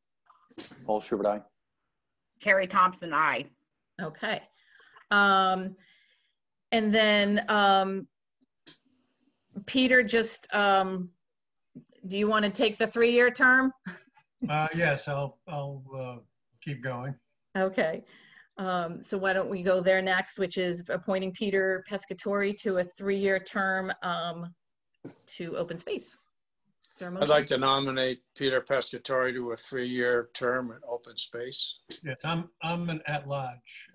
Paul Schubert, aye. Carrie Thompson, aye. Okay. And then Peter, just do you want to take the 3-year term? Yes, I'll keep going. Okay. So why don't we go there next, which is appointing Peter Pescatori to a 3-year term to Open Space. Is there a motion? I'd like to nominate Peter Pescatori to a 3-year term in Open Space. Yes, I'm an at-large.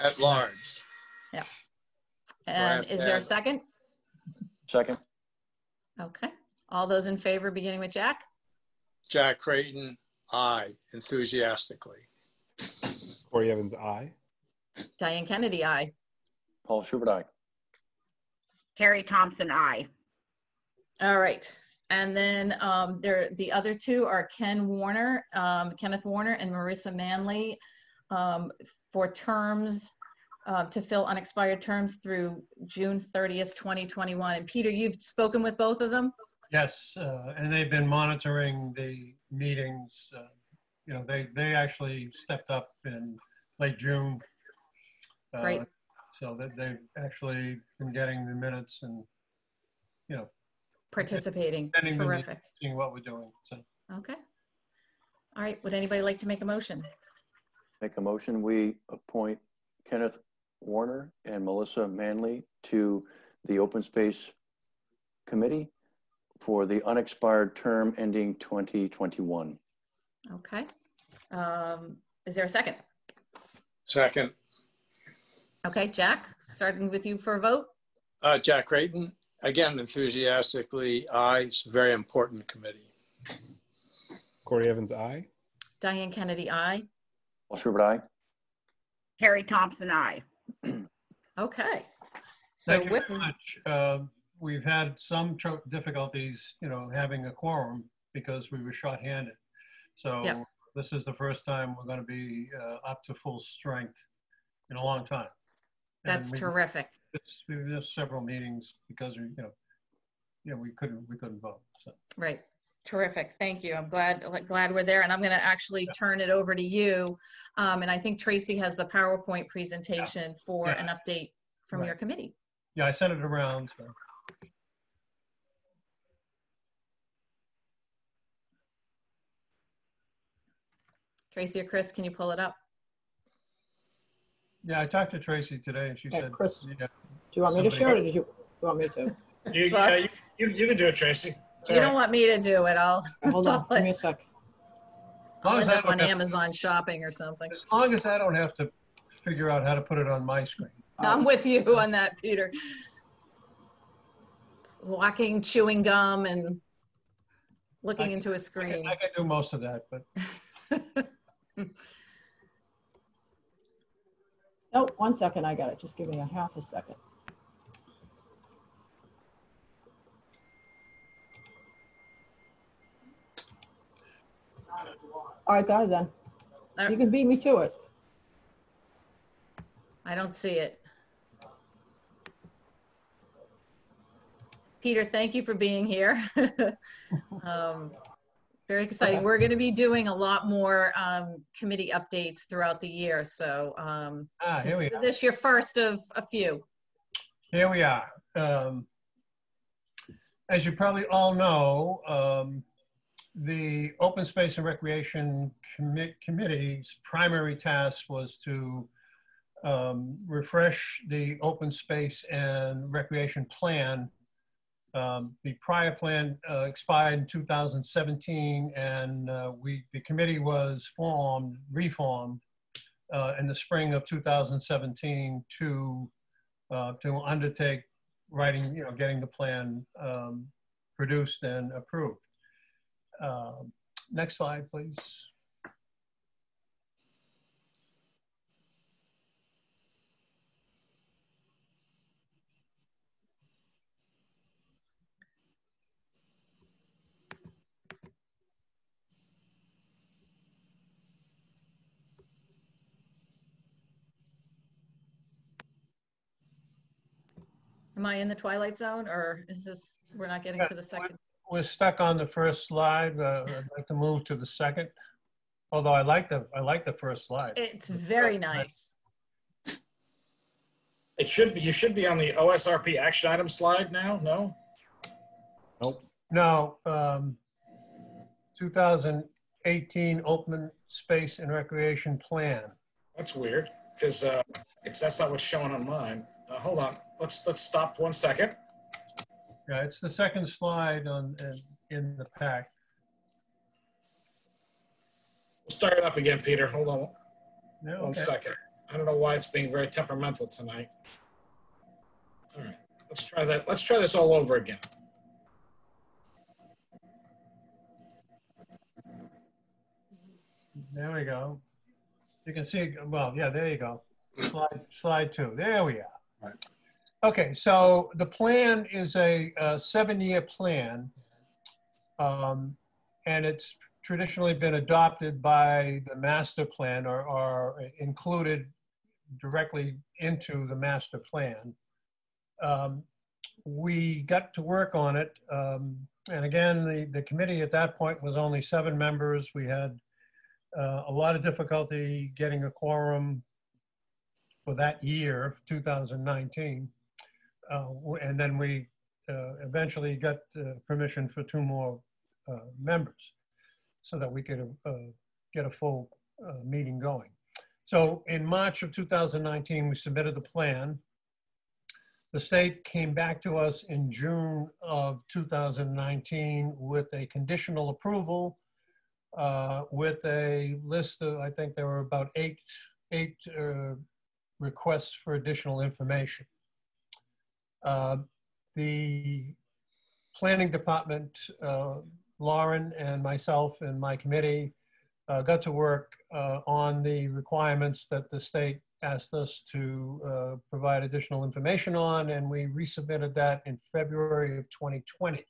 At large. Yeah. And is there a second? Second. Okay. All those in favor, beginning with Jack? Jack Creighton, aye, enthusiastically. Corey Evans, aye. Diane Kennedy, aye. Paul Schubert, aye. Carrie Thompson, aye. All right. And then the other 2 are Kenneth Warner and Marissa Manley for terms to fill unexpired terms through June 30th, 2021. And Peter, you've spoken with both of them? Yes, and they've been monitoring the meetings. You know, they actually stepped up in late June. Right. So that they've actually been getting the minutes and, you know, Participating. Terrific. Seeing what we're doing. So. Okay. All right. Would anybody like to make a motion? Make a motion. We appoint Kenneth Warner and Melissa Manley to the Open Space Committee for the unexpired term ending 2021. Okay. Is there a second? Second. Okay, Jack, starting with you for a vote. Jack Creighton, again, enthusiastically, aye. It's a very important committee. Corey Evans, aye. Diane Kennedy, aye. Paul Schubert, aye. Terry Thompson, aye. Okay. So Thank you with very much. We've had some difficulties, having a quorum because we were shorthanded. So Yep. This is the first time we're going to be up to full strength in a long time. that's terrific. We missed several meetings because we couldn't vote. So. Right. Terrific. Thank you. I'm glad we're there. And I'm going to actually turn it over to you. And I think Tracy has the PowerPoint presentation for an update from your committee. Yeah, I sent it around. So. Tracy or Chris, can you pull it up? Yeah, I talked to Tracy today and she Okay, said, Chris, yeah, do you want me to share it or do you want me to? You can do it, Tracy. It's You all don't right. want me to do it. Hold on, give me a sec. I'll as end I up on don't have- Amazon shopping or something. as long as I don't have to figure out how to put it on my screen. I'm with you on that, Peter. Walking, chewing gum, and looking into a screen. I can do most of that, but Oh, 1 second, I got it. Just give me a half a second. All right, got it then. You can beat me to it. I don't see it. Peter, thank you for being here. Very exciting. Okay. We're going to be doing a lot more committee updates throughout the year. So here we consider are. this your first of a few. Here we are. As you probably all know, the Open Space and Recreation Committee's primary task was to refresh the open space and recreation plan. The prior plan expired in 2017, and the committee was reformed in the spring of 2017 to undertake writing, getting the plan produced and approved. Next slide, please. Am I in the twilight zone, or is this, we're not getting to the second? We're stuck on the first slide. I'd like to move to the second. Although I like the first slide. It's very nice. It should be. You should be on the OSRP action item slide now. No. Nope. No. 2018 Open Space and Recreation Plan. That's weird because that's not what's showing on mine. Hold on. Let's stop 1 second. Yeah, it's the second slide in the pack. We'll start it up again, Peter. Hold on. Yeah, 1 second. I don't know why it's being very temperamental tonight. All right, let's try that. Let's try this all over again. There we go. You can see, well, yeah, there you go. Slide 2. There we are. Right. Okay, so the plan is a 7-year plan, and it's traditionally been adopted by the master plan or included directly into the master plan. We got to work on it, and again, the committee at that point was only 7 members. We had a lot of difficulty getting a quorum for that year, 2019. And then we eventually got permission for 2 more members so that we could get a full meeting going. So in March of 2019, we submitted the plan. The state came back to us in June of 2019 with a conditional approval with a list of, I think there were about eight requests for additional information. The planning department, Lauren and myself and my committee got to work on the requirements that the state asked us to provide additional information on, and we resubmitted that in February of 2020.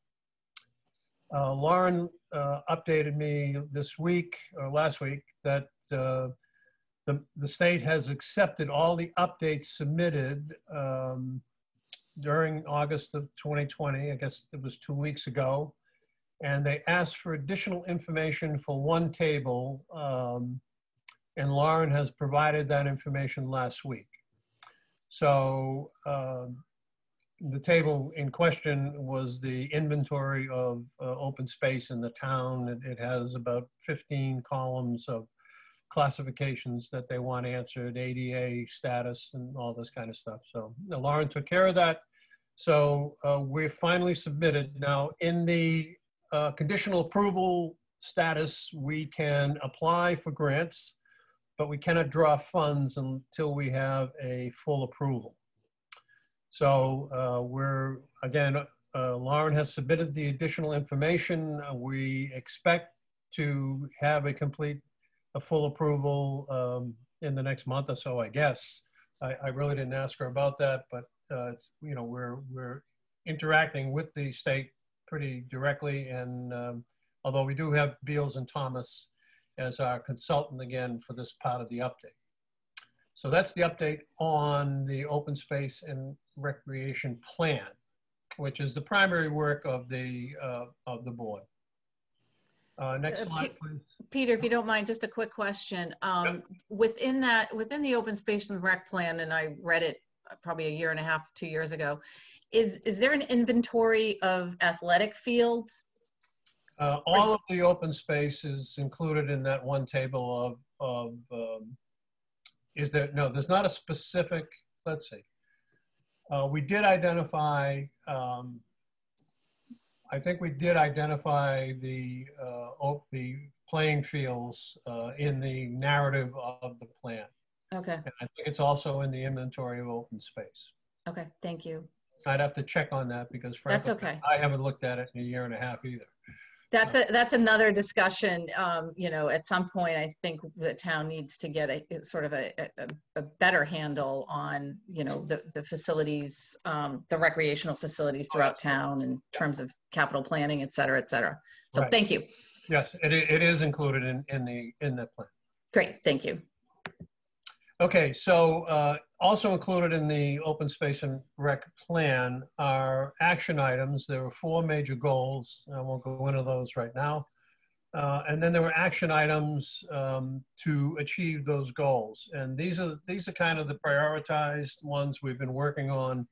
Lauren updated me this week, or last week, that the state has accepted all the updates submitted during August of 2020. I guess it was 2 weeks ago. And they asked for additional information for one table, and Lauren has provided that information last week. So the table in question was the inventory of open space in the town. It has about 15 columns of classifications that they want answered, ADA status and all this kind of stuff. So Lauren took care of that. So we're finally submitted. Now in the conditional approval status, we can apply for grants, but we cannot draw funds until we have a full approval. So we're, again, Lauren has submitted the additional information. We expect to have a full approval in the next month or so, I guess. I really didn't ask her about that, but it's, you know, we're interacting with the state pretty directly, and although we do have Beals and Thomas as our consultant again for this part of the update. So that's the update on the open space and recreation plan, which is the primary work of the board. Next slide, please. Peter, if you don't mind, just a quick question. Within the open space and rec plan, and I read it probably a year and a half, 2 years ago, is there an inventory of athletic fields? All of the open space is included in that one table of is there? No, there's not a specific, let's see. We did identify, I think we did identify the playing fields in the narrative of the plan. Okay. And I think it's also in the inventory of open space. Okay, thank you. I'd have to check on that because frankly, that's okay. I haven't looked at it in a year and a half either. That's another discussion. You know, at some point, I think the town needs to get a sort of a better handle on, you know, the facilities, the recreational facilities throughout town in terms of capital planning, et cetera, et cetera. So right. Thank you. Yes, it is included in the plan. Great, thank you. Okay, so also included in the open space and rec plan are action items. There were 4 major goals. I won't go into those right now. And then there were action items to achieve those goals. And these are kind of the prioritized ones we've been working on.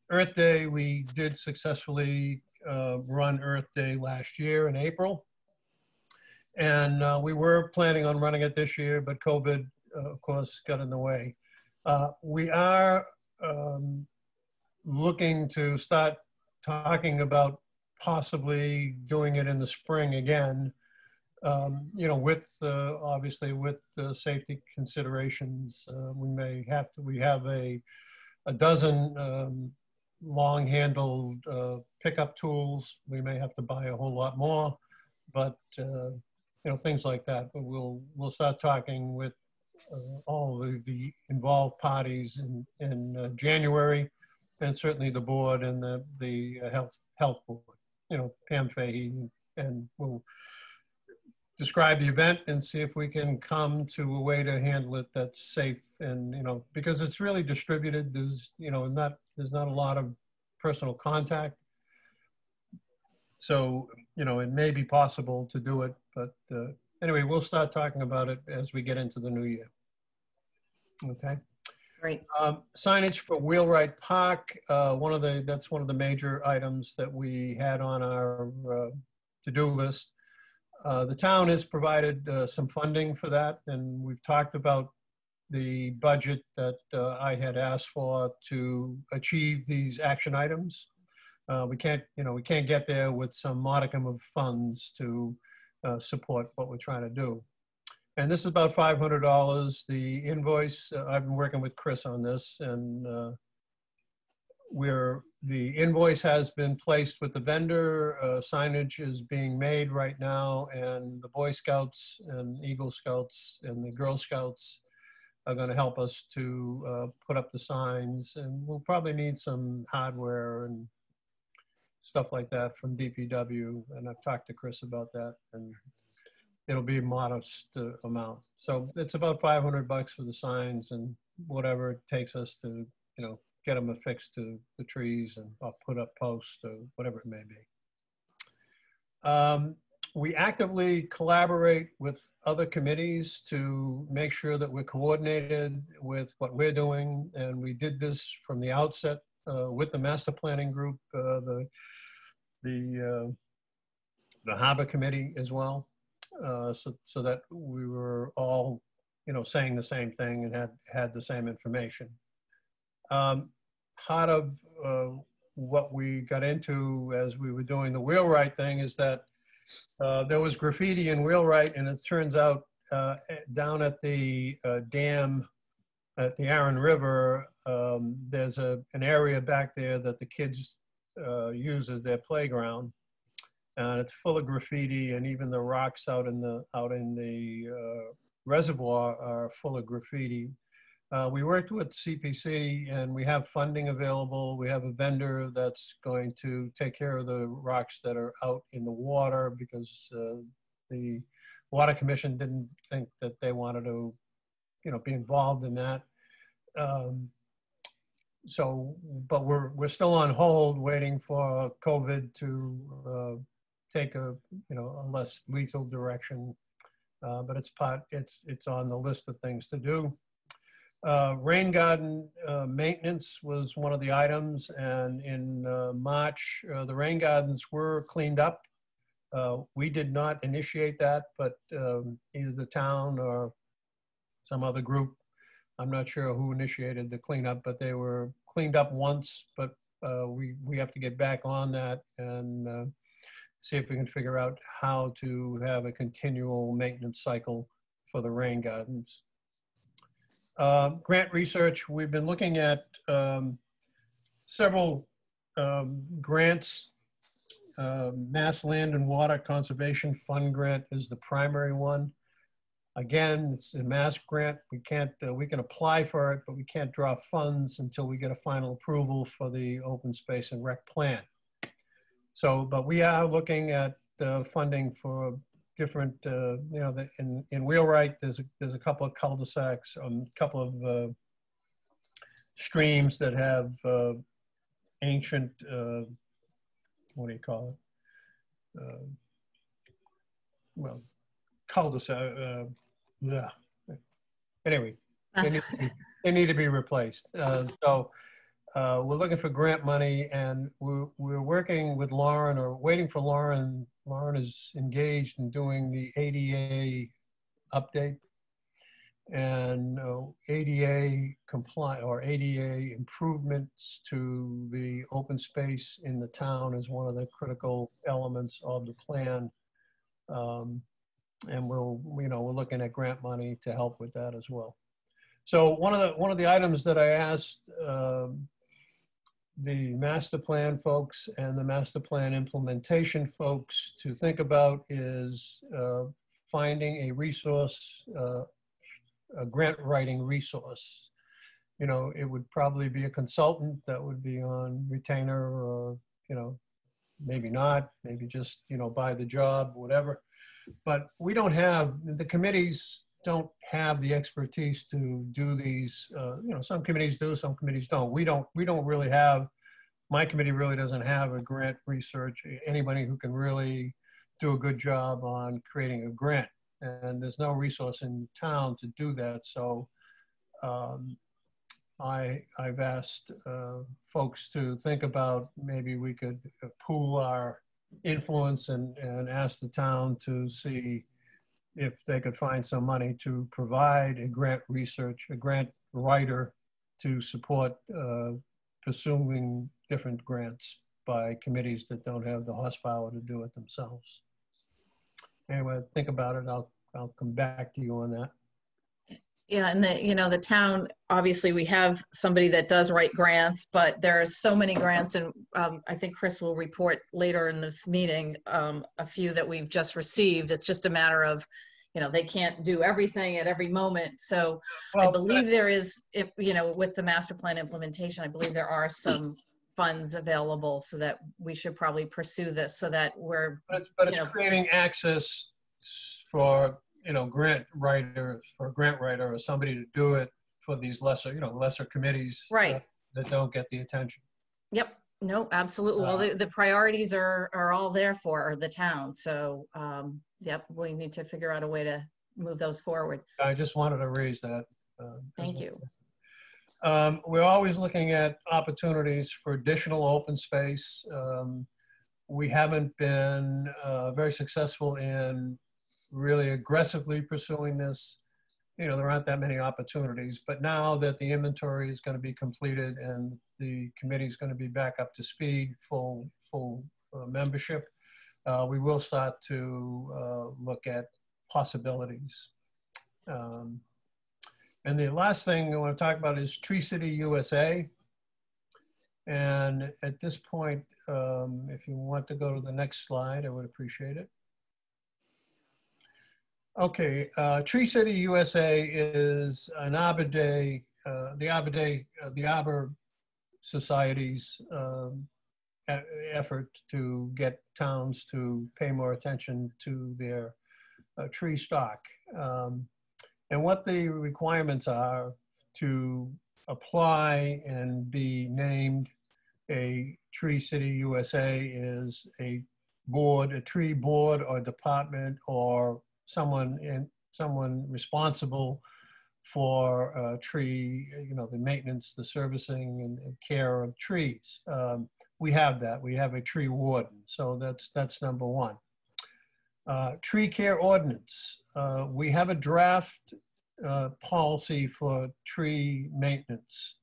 Earth Day, we did successfully run Earth Day last year in April. And we were planning on running it this year, but COVID, of course, got in the way. We are looking to start talking about possibly doing it in the spring again, you know, with obviously with safety considerations. We have a dozen long-handled pickup tools. We may have to buy a whole lot more, but you know, things like that. But we'll start talking with all the involved parties in January, and certainly the board and the health board. You know, Pam Fahey, and we'll describe the event and see if we can come to a way to handle it that's safe. And you know, because it's really distributed, there's not a lot of personal contact. So you know, it may be possible to do it, but anyway, we'll start talking about it as we get into the new year. Okay. Great. Signage for Wheelwright Park. That's one of the major items that we had on our to-do list. The town has provided some funding for that, and we've talked about the budget that I had asked for to achieve these action items. We can't get there with some modicum of funds to support what we're trying to do. And this is about $500. The invoice, I've been working with Chris on this, and the invoice has been placed with the vendor. Signage is being made right now, and the Boy Scouts and Eagle Scouts and the Girl Scouts are going to help us to put up the signs. And we'll probably need some hardware and stuff like that from DPW. And I've talked to Chris about that, and it'll be a modest amount. So it's about $500 for the signs and whatever it takes us to, you know, get them affixed to the trees and I'll put up posts or whatever it may be. We actively collaborate with other committees to make sure that we're coordinated with what we're doing. And we did this from the outset with the master planning group, the harbor committee as well. So that we were all, you know, saying the same thing and had the same information. Part of what we got into as we were doing the wheelwright thing is that there was graffiti in wheelwright, and it turns out down at the dam at the Aaron River, there's an area back there that the kids use as their playground. And it's full of graffiti, and even the rocks out in the reservoir are full of graffiti. We worked with CPC, and we have funding available. We have a vendor that's going to take care of the rocks that are out in the water, because the Water Commission didn't think that they wanted to, you know, be involved in that. But we're still on hold, waiting for COVID to take a, you know, a less lethal direction, but it's on the list of things to do. Rain garden maintenance was one of the items, and in March, the rain gardens were cleaned up. We did not initiate that, but either the town or some other group, I'm not sure who initiated the cleanup, but they were cleaned up once, but we have to get back on that and see if we can figure out how to have a continual maintenance cycle for the rain gardens. Grant research, we've been looking at several grants. Mass Land and Water Conservation Fund grant is the primary one. Again, it's a mass grant. We can apply for it, but we can't draw funds until we get a final approval for the open space and rec plan. So, but we are looking at funding for different, you know, in Wheelwright, there's a couple of cul-de-sacs, a couple of streams that have ancient, what do you call it? Well, cul-de-sac, anyway, they need to be replaced. We're looking for grant money, and we're working with Lauren, or waiting for Lauren. Lauren is engaged in doing the ADA update, and ADA compliant or ADA improvements to the open space in the town is one of the critical elements of the plan. And we're looking at grant money to help with that as well. So one of the items that I asked the master plan folks and the master plan implementation folks to think about is finding a resource, a grant writing resource. You know, it would probably be a consultant that would be on retainer, or, you know, maybe not, maybe just, you know, buy the job, whatever. But we don't have, the committees don't have the expertise to do these. You know, some committees do, some committees don't. We don't really have, my committee really doesn't have a grant research, anybody who can really do a good job on creating a grant. And there's no resource in town to do that. So I've asked folks to think about, maybe we could pool our influence and ask the town to see if they could find some money to provide a grant research, a grant writer to support pursuing different grants by committees that don't have the horsepower to do it themselves. anyway, think about it. I'll come back to you on that. Yeah, and the town, obviously we have somebody that does write grants, but there are so many grants, and I think Chris will report later in this meeting a few that we've just received. It's just a matter of, they can't do everything at every moment. So well, I believe there is, with the master plan implementation, I believe there are some funds available, so that we should probably pursue this so that we're. But it's creating access for grant writer or somebody to do it for these lesser committees, right, that don't get the attention. Yep. No, absolutely. Well, the priorities are all there for the town. So, yep, we need to figure out a way to move those forward. I just wanted to raise that. Thank you. We're always looking at opportunities for additional open space. We haven't been very successful in really aggressively pursuing this. There aren't that many opportunities, but now that the inventory is going to be completed and the committee is going to be back up to speed, full membership, we will start to look at possibilities. And the last thing I want to talk about is Tree City USA. And at this point, if you want to go to the next slide, I would appreciate it. Okay, Tree City USA is an Arbor Day, the Arbor Society's effort to get towns to pay more attention to their tree stock. And what the requirements are to apply and be named a Tree City USA is a tree board or department, or someone responsible for tree, the maintenance, the servicing and care of trees. We have that. We have a tree warden. So that's number one. Tree care ordinance. We have a draft policy for tree maintenance.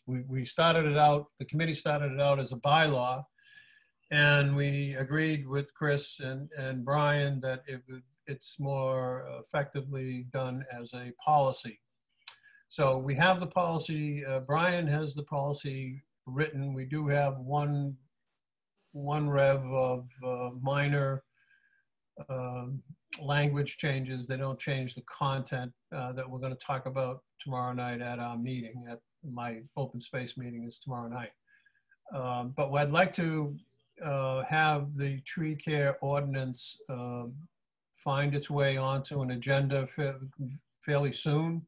We started it out, the committee started it out as a bylaw, and we agreed with Chris and Brian that it's more effectively done as a policy. So we have the policy, Brian has the policy written. We do have one rev of minor language changes. They don't change the content that we're going to talk about tomorrow night at our meeting. At my open space meeting is tomorrow night. But I'd like to have the tree care ordinance find its way onto an agenda fairly soon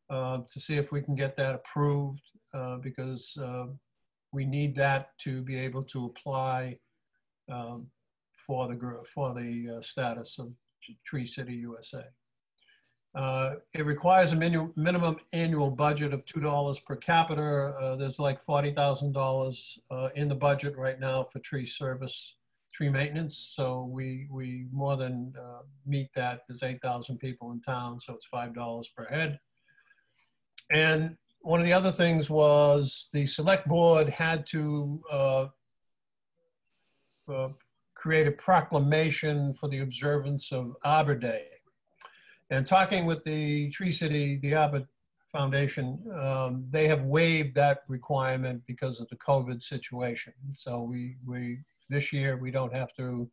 to see if we can get that approved, because we need that to be able to apply for the status of Tree City USA. It requires a minimum annual budget of $2 per capita. There's like $40,000 in the budget right now for tree maintenance. So we more than meet that. There's 8,000 people in town, so it's $5 per head. And one of the other things was the select board had to create a proclamation for the observance of Arbor Day. And talking with the Tree City, the Arbor Foundation, they have waived that requirement because of the COVID situation. So this year we don't have to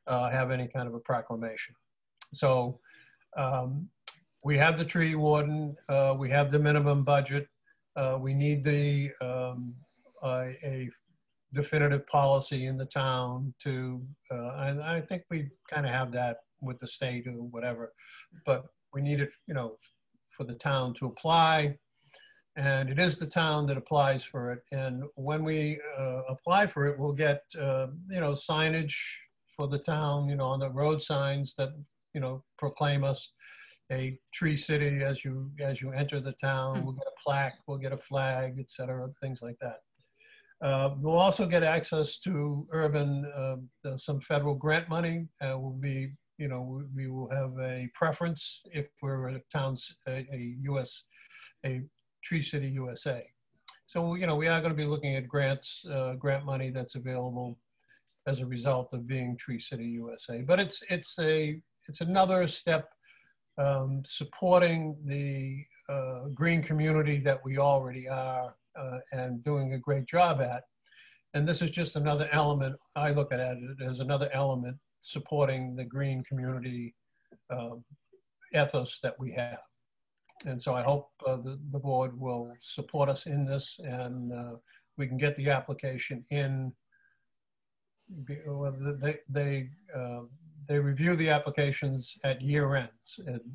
have any kind of a proclamation. So we have the tree warden, we have the minimum budget, we need a definitive policy in the town to, and I think we kind of have that with the state or whatever, but we need it, for the town to apply, and it is the town that applies for it. And when we apply for it, we'll get, signage for the town, on the road signs that, proclaim us a tree city as you enter the town. We'll get a plaque, we'll get a flag, et cetera, things like that. We'll also get access to urban, some federal grant money. We will have a preference if we're a town's, a Tree City USA. So, we are going to be looking at grants, grant money that's available as a result of being Tree City USA. But it's another step supporting the green community that we already are and doing a great job at. And this is just another element. I look at it as another element supporting the green community ethos that we have. And so I hope the board will support us in this, and we can get the application in. They review the applications at year end,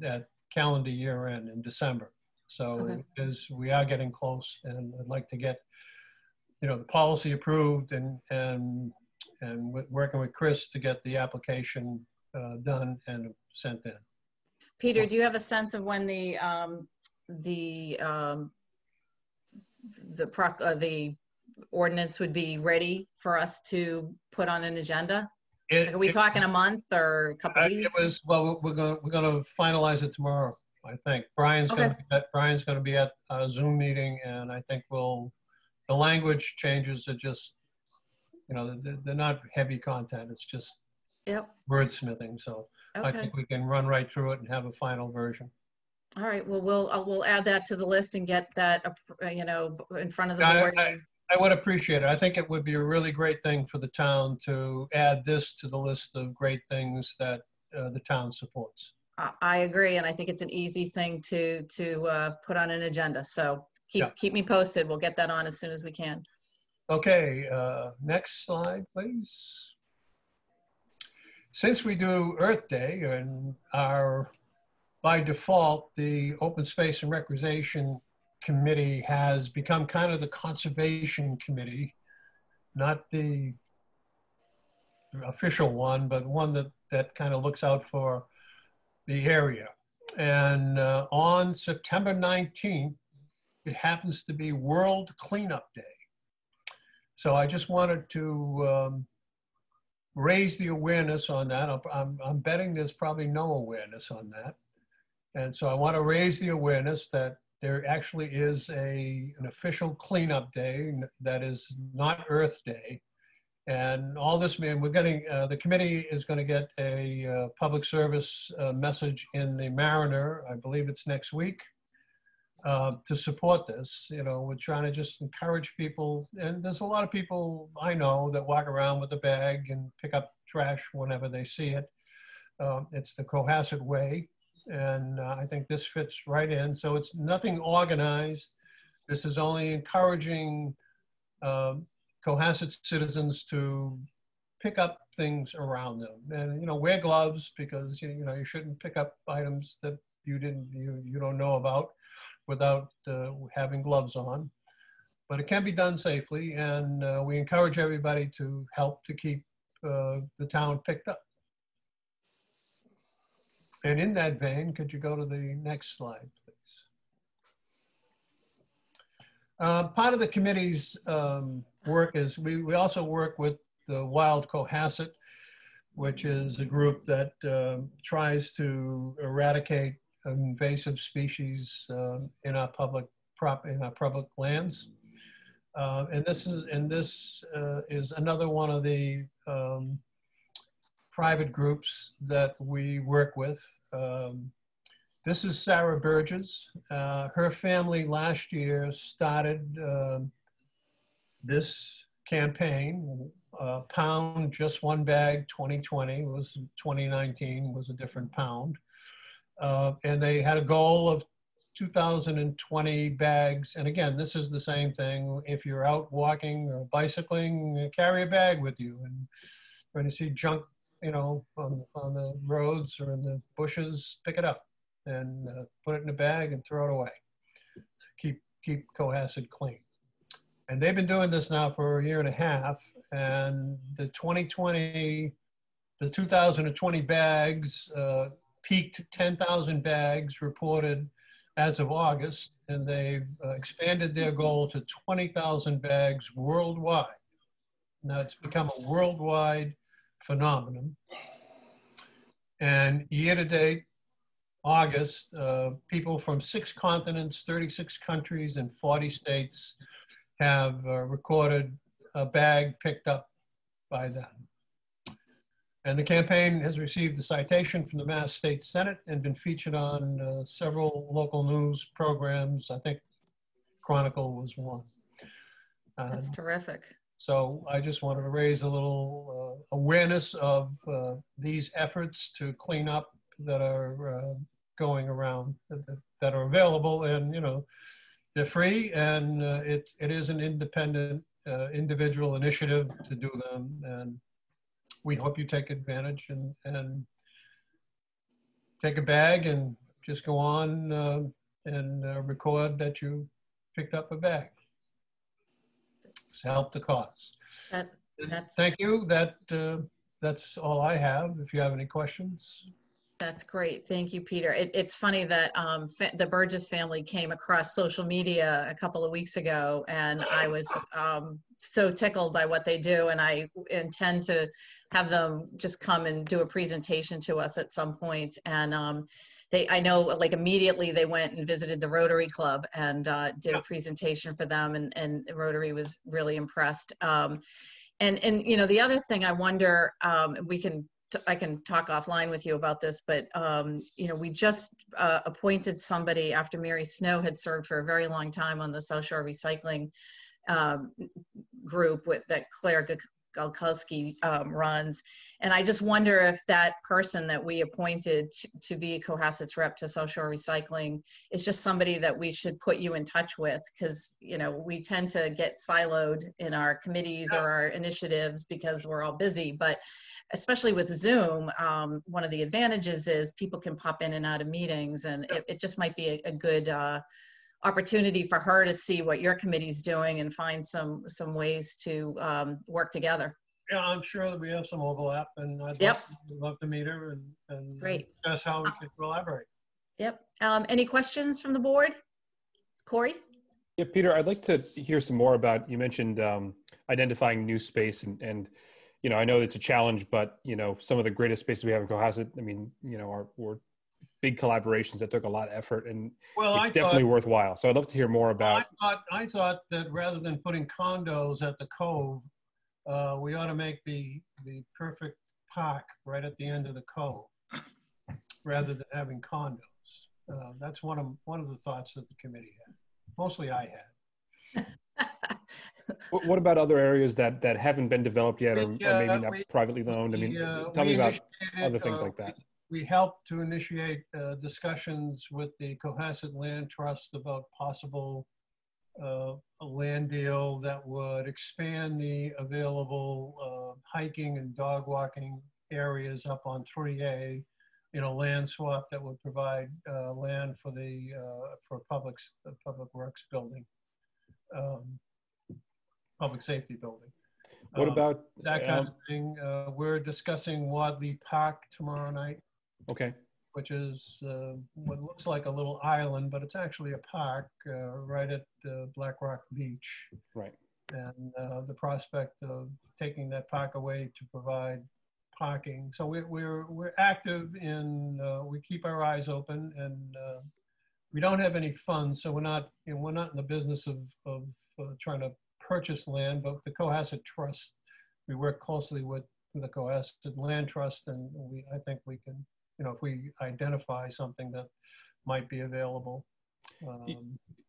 at calendar year end in December. So as we are getting close, and I'd like to get, the policy approved and working with Chris to get the application done and sent in. Peter, do you have a sense of when the ordinance would be ready for us to put on an agenda? Are we talking a month or a couple weeks? Well, we're going to finalize it tomorrow, I think. Brian's going to be at a Zoom meeting, and I think the language changes are just, they're not heavy content. It's just wordsmithing. So I think we can run right through it and have a final version. All right. Well, we'll add that to the list and get that, in front of the board. I would appreciate it. I think it would be a really great thing for the town to add this to the list of great things that the town supports. I agree, and I think it's an easy thing to put on an agenda. So keep me posted. We'll get that on as soon as we can. Okay, next slide, please. Since we do Earth Day and by default, the Open Space and Recreation Committee has become kind of the conservation committee, not the official one, but one that kind of looks out for the area. And on September 19th, it happens to be World Cleanup Day. So I just wanted to raise the awareness on that. I'm betting there's probably no awareness on that. And so I want to raise the awareness that there actually is an official cleanup day that is not Earth Day. And all this, we're getting, the committee is going to get a public service message in the Mariner, I believe it's next week, to support this. We're trying to just encourage people, and there's a lot of people I know that walk around with a bag and pick up trash whenever they see it. It's the Cohasset way, and I think this fits right in. So it's nothing organized. This is only encouraging Cohasset citizens to pick up things around them, and wear gloves, because you shouldn't pick up items that you don't know about without having gloves on. But it can be done safely, and we encourage everybody to help to keep the town picked up. And in that vein, could you go to the next slide, please? Part of the committee's work is we also work with the Wild Cohasset, which is a group that tries to eradicate invasive species in our public lands. And this is another one of the private groups that we work with. This is Sarah Burgess. Her family last year started this campaign, Pound Just One Bag 2020, was 2019 was a different pound. And they had a goal of 2,020 bags. And again, this is the same thing. If you're out walking or bicycling, carry a bag with you. And when you see junk, on the roads or in the bushes, pick it up and put it in a bag and throw it away. So keep Cohasset clean. And they've been doing this now for a year and a half. And the 2020 bags peaked 10,000 bags reported as of August, and they've expanded their goal to 20,000 bags worldwide. Now it's become a worldwide phenomenon. And year to date, August, people from 6 continents, 36 countries, and 40 states have recorded a bag picked up by them. And the campaign has received a citation from the Mass State Senate and been featured on several local news programs. I think Chronicle was one. That's terrific. So I just wanted to raise a little awareness of these efforts to clean up that are going around, that are available, and you know, they're free, and it is an independent individual initiative to do them, and we hope you take advantage and take a bag and just go on and record that you picked up a bag. To help the cause. Thank you. That's all I have. If you have any questions. That's great. Thank you, Peter. It's funny that the Burgess family came across social media a couple of weeks ago, and I was so tickled by what they do, and I intend to have them just come and do a presentation to us at some point. And I know, like, immediately they went and visited the Rotary Club and did a presentation for them, and Rotary was really impressed. And you know, the other thing I wonder, I can talk offline with you about this, but you know, we just appointed somebody after Mary Snow had served for a very long time on the South Shore Recycling group that Claire Galkowski runs. And I just wonder if that person that we appointed to be Cohasset's rep to South Shore Recycling is just somebody that we should put you in touch with, because you know, we tend to get siloed in our committees or our initiatives because we're all busy. But especially with Zoom, one of the advantages is people can pop in and out of meetings, and it just might be a good opportunity for her to see what your committee's doing and find some ways to work together. Yeah, I'm sure that we have some overlap, and I'd love to meet her and great. Discuss how we can collaborate. Yep. Any questions from the board? Corey? Yeah, Peter, I'd like to hear some more about, you mentioned identifying new space, and you know, I know it's a challenge, but you know, some of the greatest spaces we have in Cohasset, I mean, you know, were big collaborations that took a lot of effort, and it's definitely worthwhile. So I'd love to hear more about. I thought that rather than putting condos at the Cove, we ought to make the perfect park right at the end of the Cove, rather than having condos. That's one of the thoughts that the committee had. Mostly I had. What about other areas that haven't been developed yet, or maybe not privately owned? I mean, tell me about other things like that. We helped to initiate discussions with the Cohasset Land Trust about possible a land deal that would expand the available hiking and dog walking areas up on 3A, in a land swap that would provide land for the for public works building, public safety building. What about that kind of thing? We're discussing Wadley Park tomorrow night. Okay. Which is what looks like a little island, but it's actually a park right at Black Rock Beach. Right. And the prospect of taking that park away to provide parking. So we're active in, we keep our eyes open, and we don't have any funds, so we're not in the business of trying to purchase land, but the Cohasset Trust, we work closely with the Cohasset Land Trust, and I think we can, you know, if we identify something that might be available.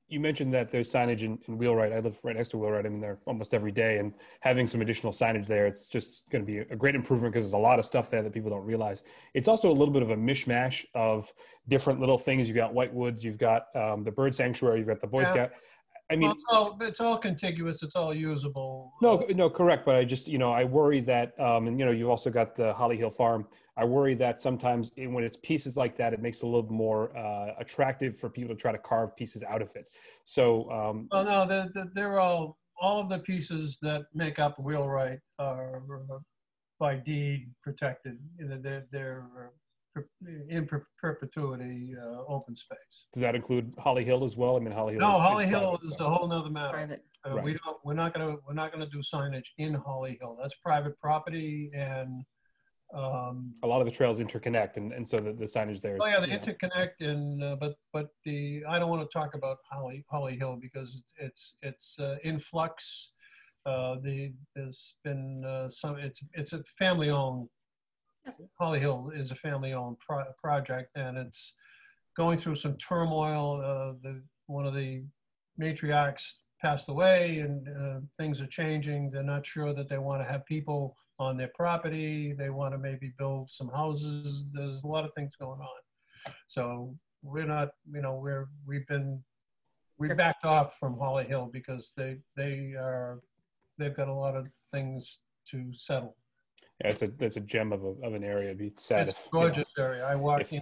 You mentioned that there's signage in Wheelwright. I live right next to Wheelwright. I'm there almost every day, and having some additional signage there, it's just going to be a great improvement, because there's a lot of stuff there that people don't realize. It's also a little bit of a mishmash of different little things. You've got White Woods, you've got the Bird Sanctuary, you've got the Boy Scout. I mean, well, it's all contiguous. It's all usable. No, correct. But I just, you know, I worry that, and you know, you've also got the Holly Hill Farm. I worry that sometimes when it's pieces like that, it makes it a little more attractive for people to try to carve pieces out of it. So, well, no, they're all of the pieces that make up Wheelwright are by deed protected. You know, they're in perpetuity open space. Does that include Holly Hill as well? I mean, Holly Hill. No, Holly Hill is a whole nother matter. Private. Right. We're not gonna do signage in Holly Hill. That's private property, and a lot of the trails interconnect, and so the signage there is. Oh yeah, they interconnect, and but I don't want to talk about Holly Hill because it's in flux. There's been some. It's a family owned Holly Hill is a family-owned project, and it's going through some turmoil. One of the matriarchs passed away, and things are changing. They're not sure that they want to have people on their property. They want to maybe build some houses. There's a lot of things going on. So we're not, you know, we backed off from Holly Hill because they've got a lot of things to settle. Yeah, that's a gem of an area. It'd be sad It's if, a gorgeous area. I walk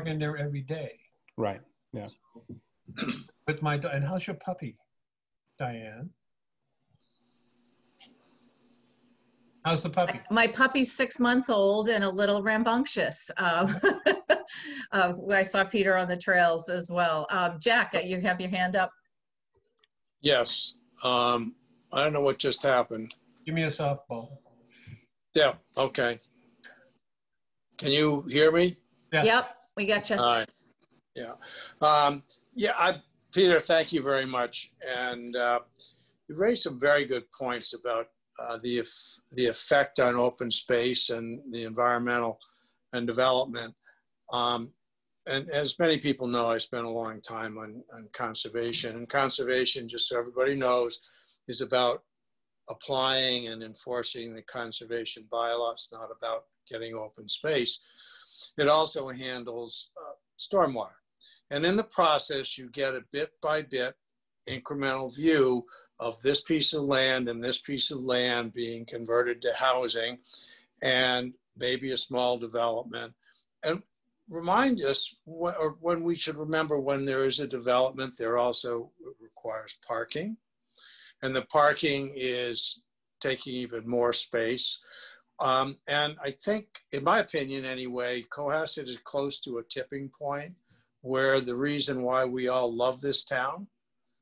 in there every day. Right. Yeah. So, with my, and how's your puppy, Diane? How's the puppy? My puppy's 6 months old and a little rambunctious. I saw Peter on the trails as well. Jack, you have your hand up? Yes. I don't know what just happened. Give me a softball. Yeah, okay. Can you hear me? Yes. Yep, we got you. All right. Yeah. Peter, thank you very much. And you raised some very good points about the effect on open space and the environmental and development. And as many people know, I spent a long time on conservation. And conservation, just so everybody knows, is about applying and enforcing the conservation bylaws, not about getting open space. It also handles stormwater. And in the process, you get a bit by bit incremental view of this piece of land and this piece of land being converted to housing and maybe a small development. And remind us when we should remember when there is a development, there also requires parking. And the parking is taking even more space. And I think, in my opinion anyway, Cohasset is close to a tipping point where the reason why we all love this town,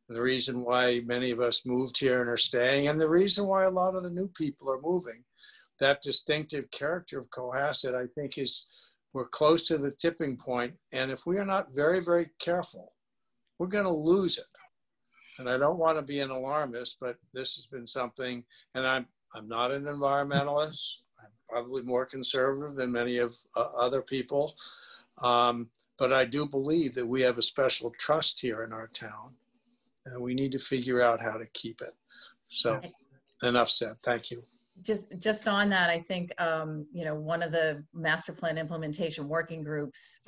the reason why many of us moved here and are staying, and the reason why a lot of the new people are moving, that distinctive character of Cohasset, I think we're close to the tipping point. And if we are not very, very careful, we're going to lose it. And I don't want to be an alarmist, but this has been something, and I'm not an environmentalist. I'm probably more conservative than many of other people. But I do believe that we have a special trust here in our town, and we need to figure out how to keep it. So enough said. Thank you. Just on that, I think, you know, one of the master plan implementation working groups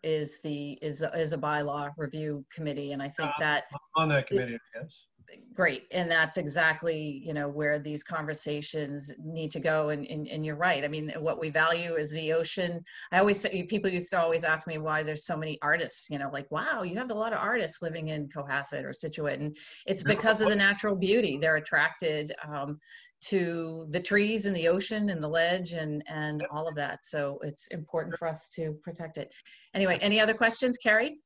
is a bylaw review committee, and I think that on that committee, yes. Great, and that's exactly, you know, where these conversations need to go. And you're right. I mean, what we value is the ocean. I always say, people used to always ask me why there's so many artists. You know, like, wow, you have a lot of artists living in Cohasset or Scituate, and it's because of the natural beauty. They're attracted to the trees and the ocean and the ledge and all of that. So it's important for us to protect it. Anyway, any other questions, Carrie?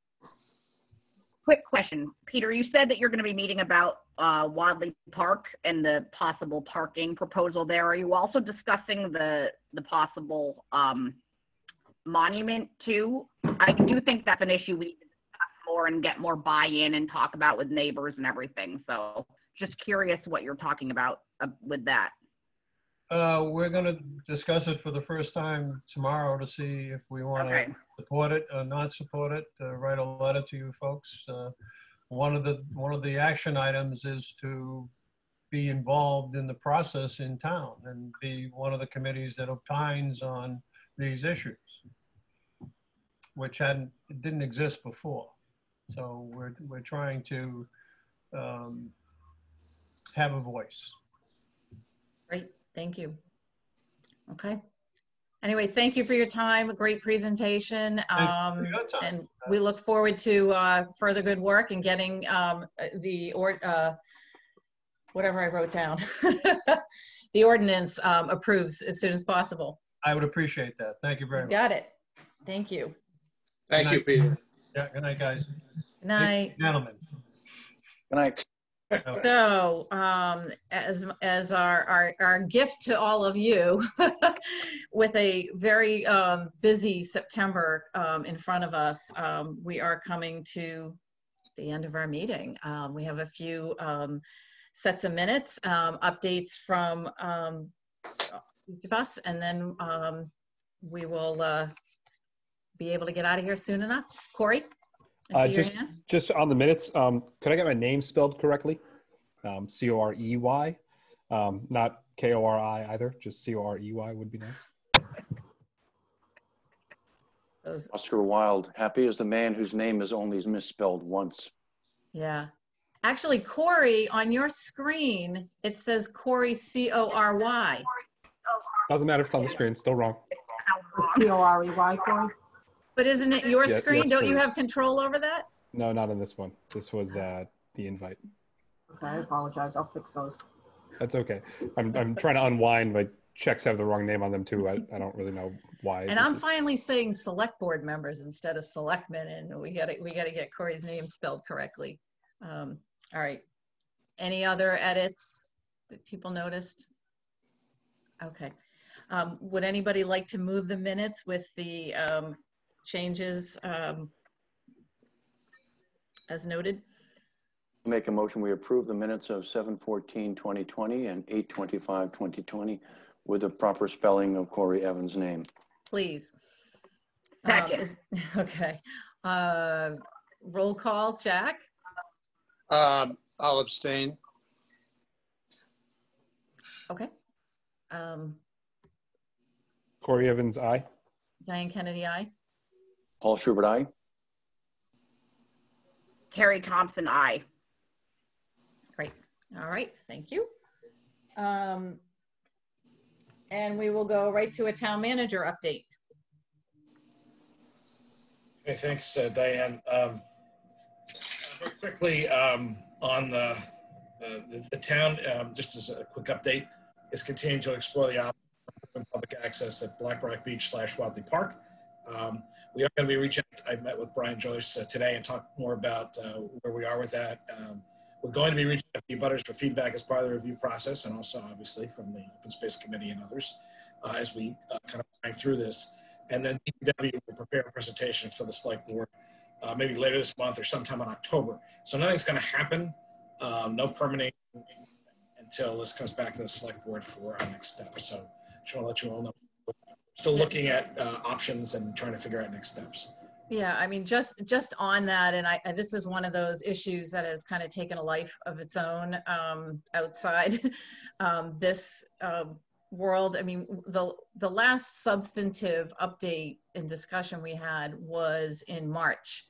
Quick question. Peter, you said that you're going to be meeting about Wadley Park and the possible parking proposal there. Are you also discussing the possible monument too? I do think that's an issue we need to discuss more and get more buy-in and talk about with neighbors and everything. So just curious what you're talking about with that. We're going to discuss it for the first time tomorrow to see if we want to support it or not support it. Write a letter to you folks. One of the action items is to be involved in the process in town and be one of the committees that opines on these issues, which didn't exist before. So we're trying to have a voice. Great. Thank you. Okay. Anyway, thank you for your time. A great presentation. And we look forward to further good work and getting whatever I wrote down, the ordinance approved as soon as possible. I would appreciate that. Thank you very much. Got it. Thank you. Thank you, Peter. Yeah, good night, guys. Good night. Gentlemen. Good night. So as our gift to all of you, with a very busy September in front of us, we are coming to the end of our meeting. We have a few sets of minutes, updates from each of us, and then we will be able to get out of here soon enough. Corey, I see your hand. Just on the minutes, could I get my name spelled correctly? C-O-R-E-Y, not K-O-R-I either, just C-O-R-E-Y would be nice. Oscar Wilde, happy is the man whose name is only misspelled once. Yeah. Actually, Corey, on your screen, it says Corey, C-O-R-Y. Doesn't matter if it's on the screen, still wrong. C-O-R-E-Y, Corey? But isn't it your screen? Yes, Don't you please. have control over that? No, not on this one. This was the invite. Okay, I apologize. I'll fix those. That's okay. I'm trying to unwind. My checks have the wrong name on them too. I don't really know why. And I'm finally saying select board members instead of selectmen, and we got to get Corey's name spelled correctly. All right. Any other edits that people noticed? Okay. Would anybody like to move the minutes with the changes as noted? Make a motion, we approve the minutes of 7/14/2020 and 8/25/2020 with the proper spelling of Corey Evans' name. Please. Second. Okay. Roll call, Jack? I'll abstain. Okay. Corey Evans, aye. Diane Kennedy, aye. Paul Schubert, aye. Carrie Thompson, aye. Great. All right. Thank you. And we will go right to a town manager update. Okay, thanks, Diane. Very quickly, on the town, just as a quick update, is continuing to explore the option of public access at Black Rock Beach / Wadley Park. We are going to be reaching out. I met with Brian Joyce today and talked more about where we are with that. We're going to be reaching out to abutters for feedback as part of the review process, and also obviously from the Open Space Committee and others as we kind of going through this. And then DPW will prepare a presentation for the select board maybe later this month or sometime in October. So nothing's going to happen, no permanent until this comes back to the select board for our next step. So just want to let you all know. Still looking at options and trying to figure out next steps. Yeah, I mean, just on that, and this is one of those issues that has kind of taken a life of its own outside this world. I mean, the last substantive update and discussion we had was in March.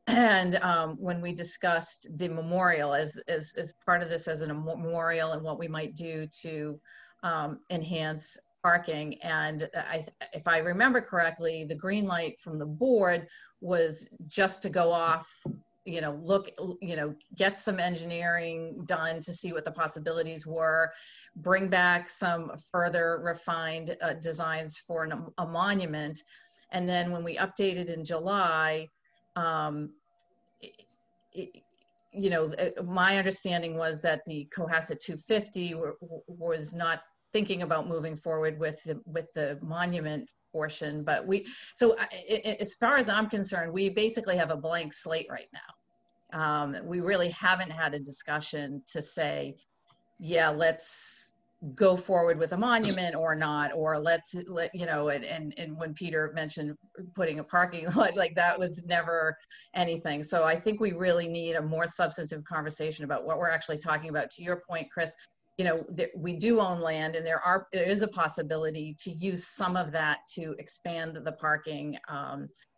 And when we discussed the memorial as part of this as a memorial and what we might do to enhance parking. And if I remember correctly, the green light from the board was just to go off, get some engineering done to see what the possibilities were, bring back some further refined designs for a monument. And then when we updated in July, my understanding was that the Cohasset 250 was not thinking about moving forward with the monument portion, but as far as I'm concerned, we basically have a blank slate right now. We really haven't had a discussion to say, yeah, let's go forward with a monument or not, or and when Peter mentioned putting a parking lot, like that was never anything. So I think we really need a more substantive conversation about what we're actually talking about. To your point, Chris, we do own land, and there is a possibility to use some of that to expand the parking.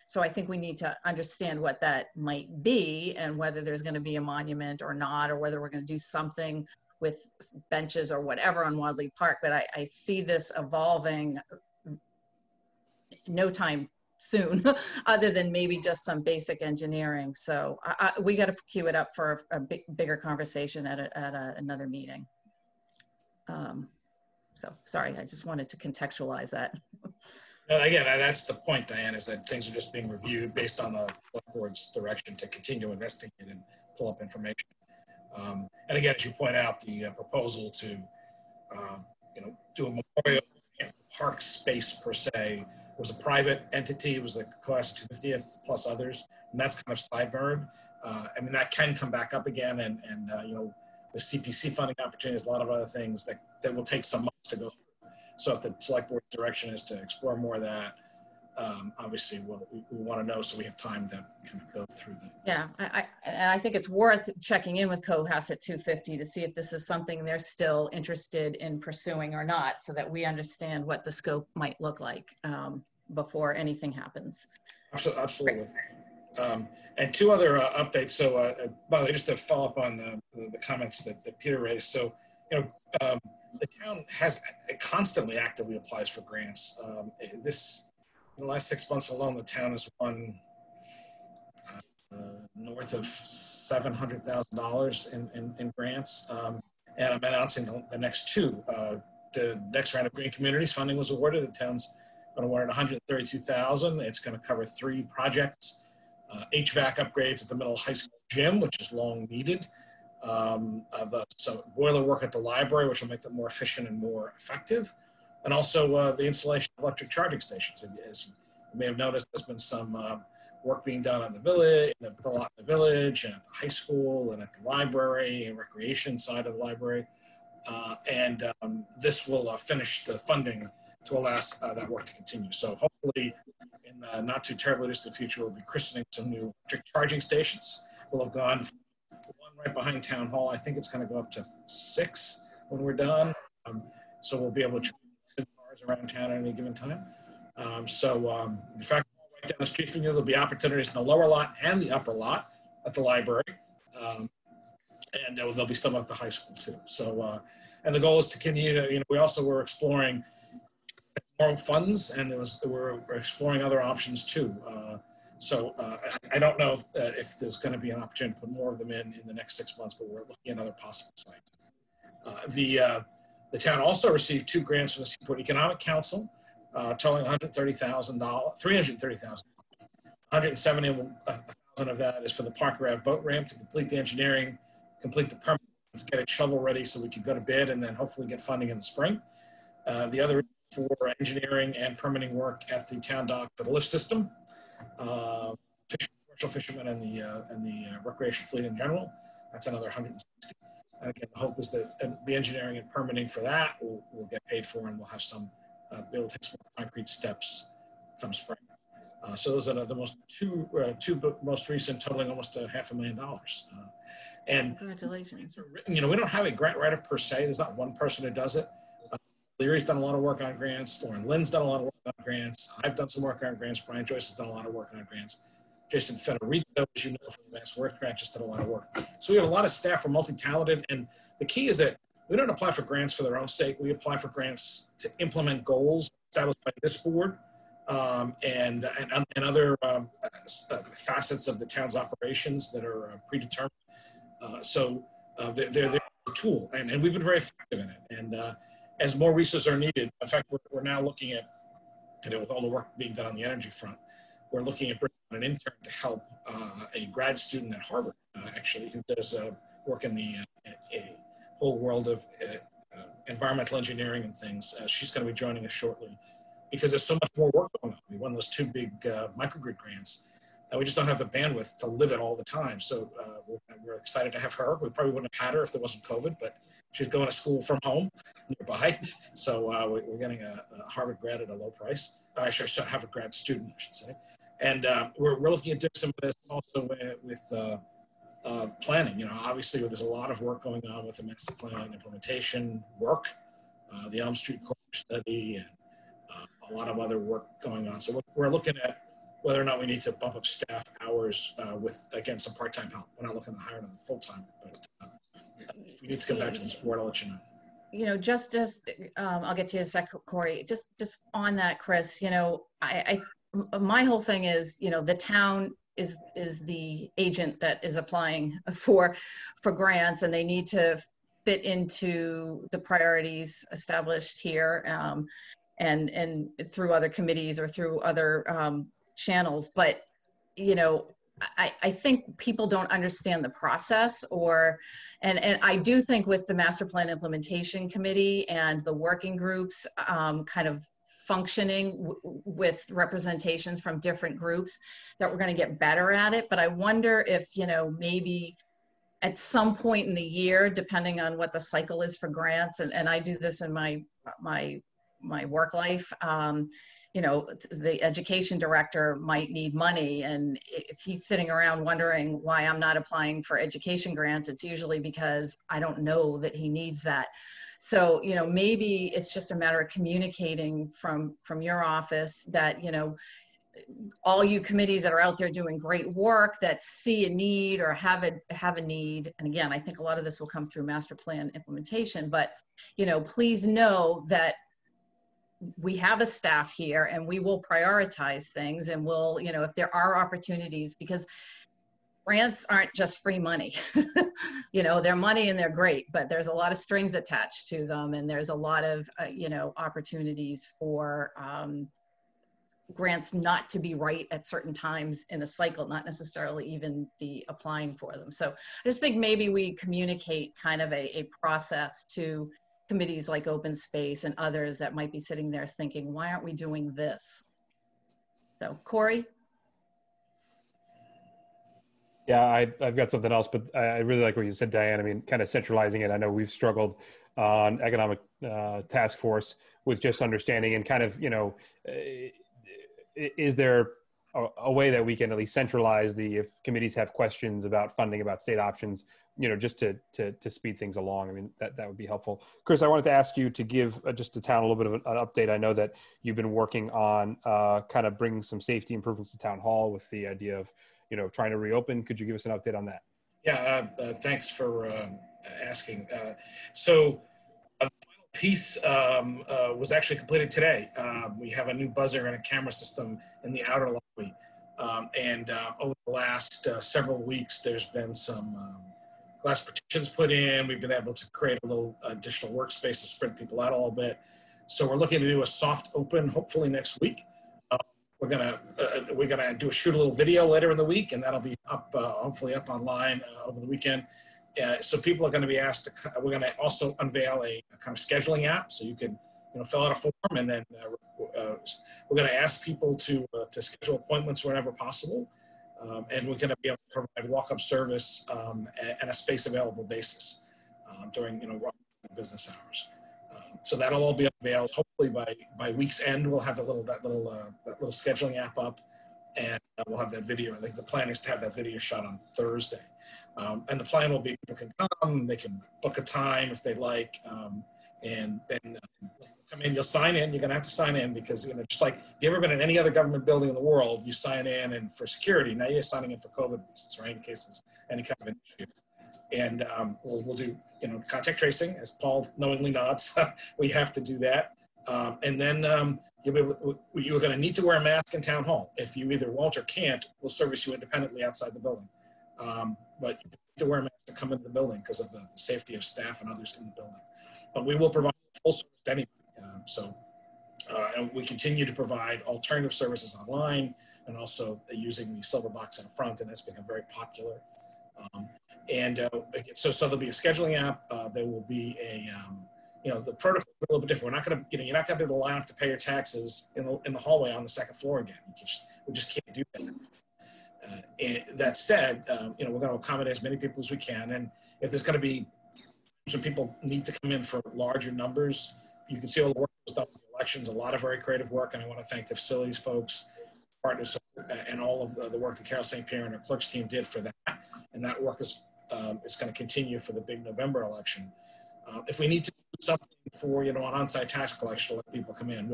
So I think we need to understand what that might be and whether there's going to be a monument or not, or whether we're going to do something with benches or whatever on Wadley Park. But I see this evolving no time soon, other than maybe just some basic engineering. So we got to queue it up for a bigger conversation at another meeting. So sorry, I just wanted to contextualize that. Again, that's the point, Diane, is that things are just being reviewed based on the board's direction to continue to investigate and pull up information. And again, as you point out, the proposal to do a memorial against the park space per se was a private entity. It was the Cohasset 250th plus others, and that's kind of sideburn. I mean, that can come back up again, and the CPC funding opportunities, a lot of other things that will take some months to go through. So if the select board direction is to explore more of that, obviously we want to know so we have time to kind of go through that. Yeah, and I think it's worth checking in with Cohasset 250 to see if this is something they're still interested in pursuing or not, so that we understand what the scope might look like before anything happens. Absolutely. And two other updates. So, by the way, just to follow up on the comments that Peter raised. So, the town constantly actively applies for grants. In the last 6 months alone, the town has won north of $700,000 in grants. And I'm announcing the next two. The next round of Green Communities funding was awarded. The town's been awarded $132,000. It's going to cover 3 projects. HVAC upgrades at the middle high school gym, which is long needed. So boiler work at the library, which will make them more efficient and more effective. And also the installation of electric charging stations. As you may have noticed, there's been some work being done on the village, the lot in the village, and at the high school, and at the library, and recreation side of the library. This will finish the funding to allow that work to continue. So hopefully, in the not too terribly distant future, we'll be christening some new electric charging stations. We'll have gone from one right behind Town Hall. I think it's going to go up to 6 when we're done. So we'll be able to charge cars around town at any given time. In fact, right down the street from you, there'll be opportunities in the lower lot and the upper lot at the library. And there'll be some at the high school too. So, and the goal is to continue to, we also were exploring more funds, and we're exploring other options too. I don't know if there's going to be an opportunity to put more of them in the next 6 months, but we're looking at other possible sites. The town also received 2 grants from the Seaport Economic Council, totaling $330,000. $170,000 of that is for the Parker Ave boat ramp to complete the engineering, complete the permits, get it shovel ready so we can go to bid, and then hopefully get funding in the spring. The other for engineering and permitting work at the town dock for the lift system, commercial fishermen, and the recreation fleet in general. That's another 160. And again, the hope is that the engineering and permitting for that will get paid for, and we'll have some be able to take some concrete steps come spring. So those are the two most recent, totaling almost $500,000. And congratulations. We don't have a grant writer per se. There's not one person who does it. Leary's done a lot of work on grants. Lauren Lynn's done a lot of work on grants. I've done some work on grants. Brian Joyce has done a lot of work on grants. Jason Federico, as you know, from the Mass Worth Grant, just did a lot of work. So we have a lot of staff. We're multi-talented. And the key is that we don't apply for grants for their own sake. We apply for grants to implement goals established by this board and other facets of the town's operations that are predetermined. They're a tool, and we've been very effective in it. And as more resources are needed, in fact, we're now looking at, with all the work being done on the energy front, we're looking at bringing on an intern to help a grad student at Harvard, actually, who does work in the whole world of environmental engineering and things. She's going to be joining us shortly because there's so much more work going on. We won those 2 big microgrid grants. We just don't have the bandwidth to live it all the time. So we're excited to have her. We probably wouldn't have had her if there wasn't COVID, but she's going to school from home nearby. So we're getting a Harvard grad at a low price. I should have a grad student, I should say. And we're looking at doing some of this also with planning. Obviously there's a lot of work going on with the master plan implementation work, the Elm Street corridor study, and a lot of other work going on. So we're looking at whether or not we need to bump up staff hours with, again, some part-time help. We're not looking to hire another full-timer, but if we need to come back to this board, I'll let you know. Just I'll get to you in a second, Corey. Just on that, Chris, my whole thing is, the town is the agent that is applying for grants, and they need to fit into the priorities established here and through other committees or through other channels. But, I think people don't understand the process, and I do think with the Master Plan Implementation Committee and the working groups kind of functioning with representations from different groups, that we're going to get better at it. But I wonder if, maybe at some point in the year, depending on what the cycle is for grants, and I do this in my my work life. You know, the education director might need money, and if he's sitting around wondering why I'm not applying for education grants, it's usually because I don't know that he needs that. So, you know, maybe it's just a matter of communicating from your office that, you know, all you committees that are out there doing great work that see a need or have a need. And again, I think a lot of this will come through master plan implementation, but, you know, please know that we have a staff here and we will prioritize things, and we'll, you know, if there are opportunities, because grants aren't just free money. You know, they're money and they're great, but there's a lot of strings attached to them. And there's a lot of, you know, opportunities for grants not to be right at certain times in a cycle, not necessarily even the applying for them. So I just think maybe we communicate kind of a process to committees like Open Space and others that might be sitting there thinking, why aren't we doing this? So Corey? Yeah, I've got something else, but I really like what you said, Diane. I mean, kind of centralizing it. I know we've struggled on economic task force with just understanding and kind of, you know, is there a way that we can at least centralize if committees have questions about funding, about state options, you know, just to speed things along? I mean, that would be helpful. Chris, I wanted to ask you to give just the town a little bit of an update. I know that you've been working on kind of bringing some safety improvements to town hall with the idea of, you know, trying to reopen. Could you give us an update on that? Yeah, thanks for asking. So the final piece was actually completed today. We have a new buzzer and a camera system in the outer lobby. And over the last several weeks, there's been some glass partitions put in. We've been able to create a little additional workspace to spread people out a little bit. So we're looking to do a soft open, hopefully next week. We're gonna shoot a little video later in the week, and that'll be up, hopefully up online over the weekend. So people are going to be asked to. We're going to also unveil a kind of scheduling app, so you can, you know, fill out a form, and then we're going to ask people to schedule appointments whenever possible, and we're going to be able to provide walk-up service and a space available basis during, you know, business hours. So that'll all be unveiled. Hopefully by week's end, we'll have that little scheduling app up, and we'll have that video. I think the plan is to have that video shot on Thursday. And the plan will be people can come, they can book a time if they like, and then come in. You'll sign in. You're going to have to sign in because, you know, just like if you've ever been in any other government building in the world, you sign in, and for security. Now you're signing in for COVID reasons, right? In case there's any kind of an issue. And we'll do, you know, contact tracing, as Paul knowingly nods. We have to do that. And then you're going to need to wear a mask in town hall. If you either won't or can't, we'll service you independently outside the building. But you need to wear a mask to come into the building because of the safety of staff and others in the building. But we will provide full service to anybody. And we continue to provide alternative services online, and also using the silver box in front, and that's become very popular. So there'll be a scheduling app. There will be a, you know, the protocol is a little bit different. We're not going to, you know, you're not going to be able to line up to pay your taxes in the hallway on the second floor again. We just can't do that. And that said, you know, we're going to accommodate as many people as we can. And if there's going to be some people need to come in for larger numbers, you can see all the work that was done with the elections, a lot of very creative work. And I want to thank the facilities folks, partners, and all of the work that Carol St. Pierre and her clerks team did for that. And that work is going to continue for the big November election. If we need to do something for, you know, an on-site tax collection to let people come in,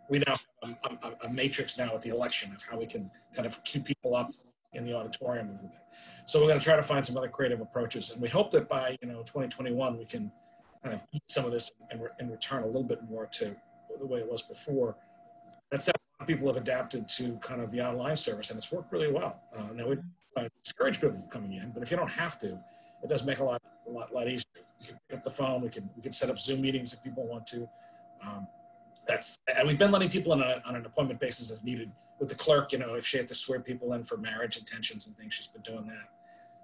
we now have a matrix now at the election of how we can kind of queue people up in the auditorium a little bit. So we're going to try to find some other creative approaches. And we hope that by, you know, 2021, we can kind of eat some of this and return a little bit more to the way it was before. That said, a lot of people have adapted to kind of the online service, and it's worked really well. Now we discourage people from coming in, but if you don't have to, it does make a lot easier. You can pick up the phone. We can set up Zoom meetings if people want to. And we've been letting people in on an appointment basis as needed with the clerk. You know, if she has to swear people in for marriage intentions and things, she's been doing that.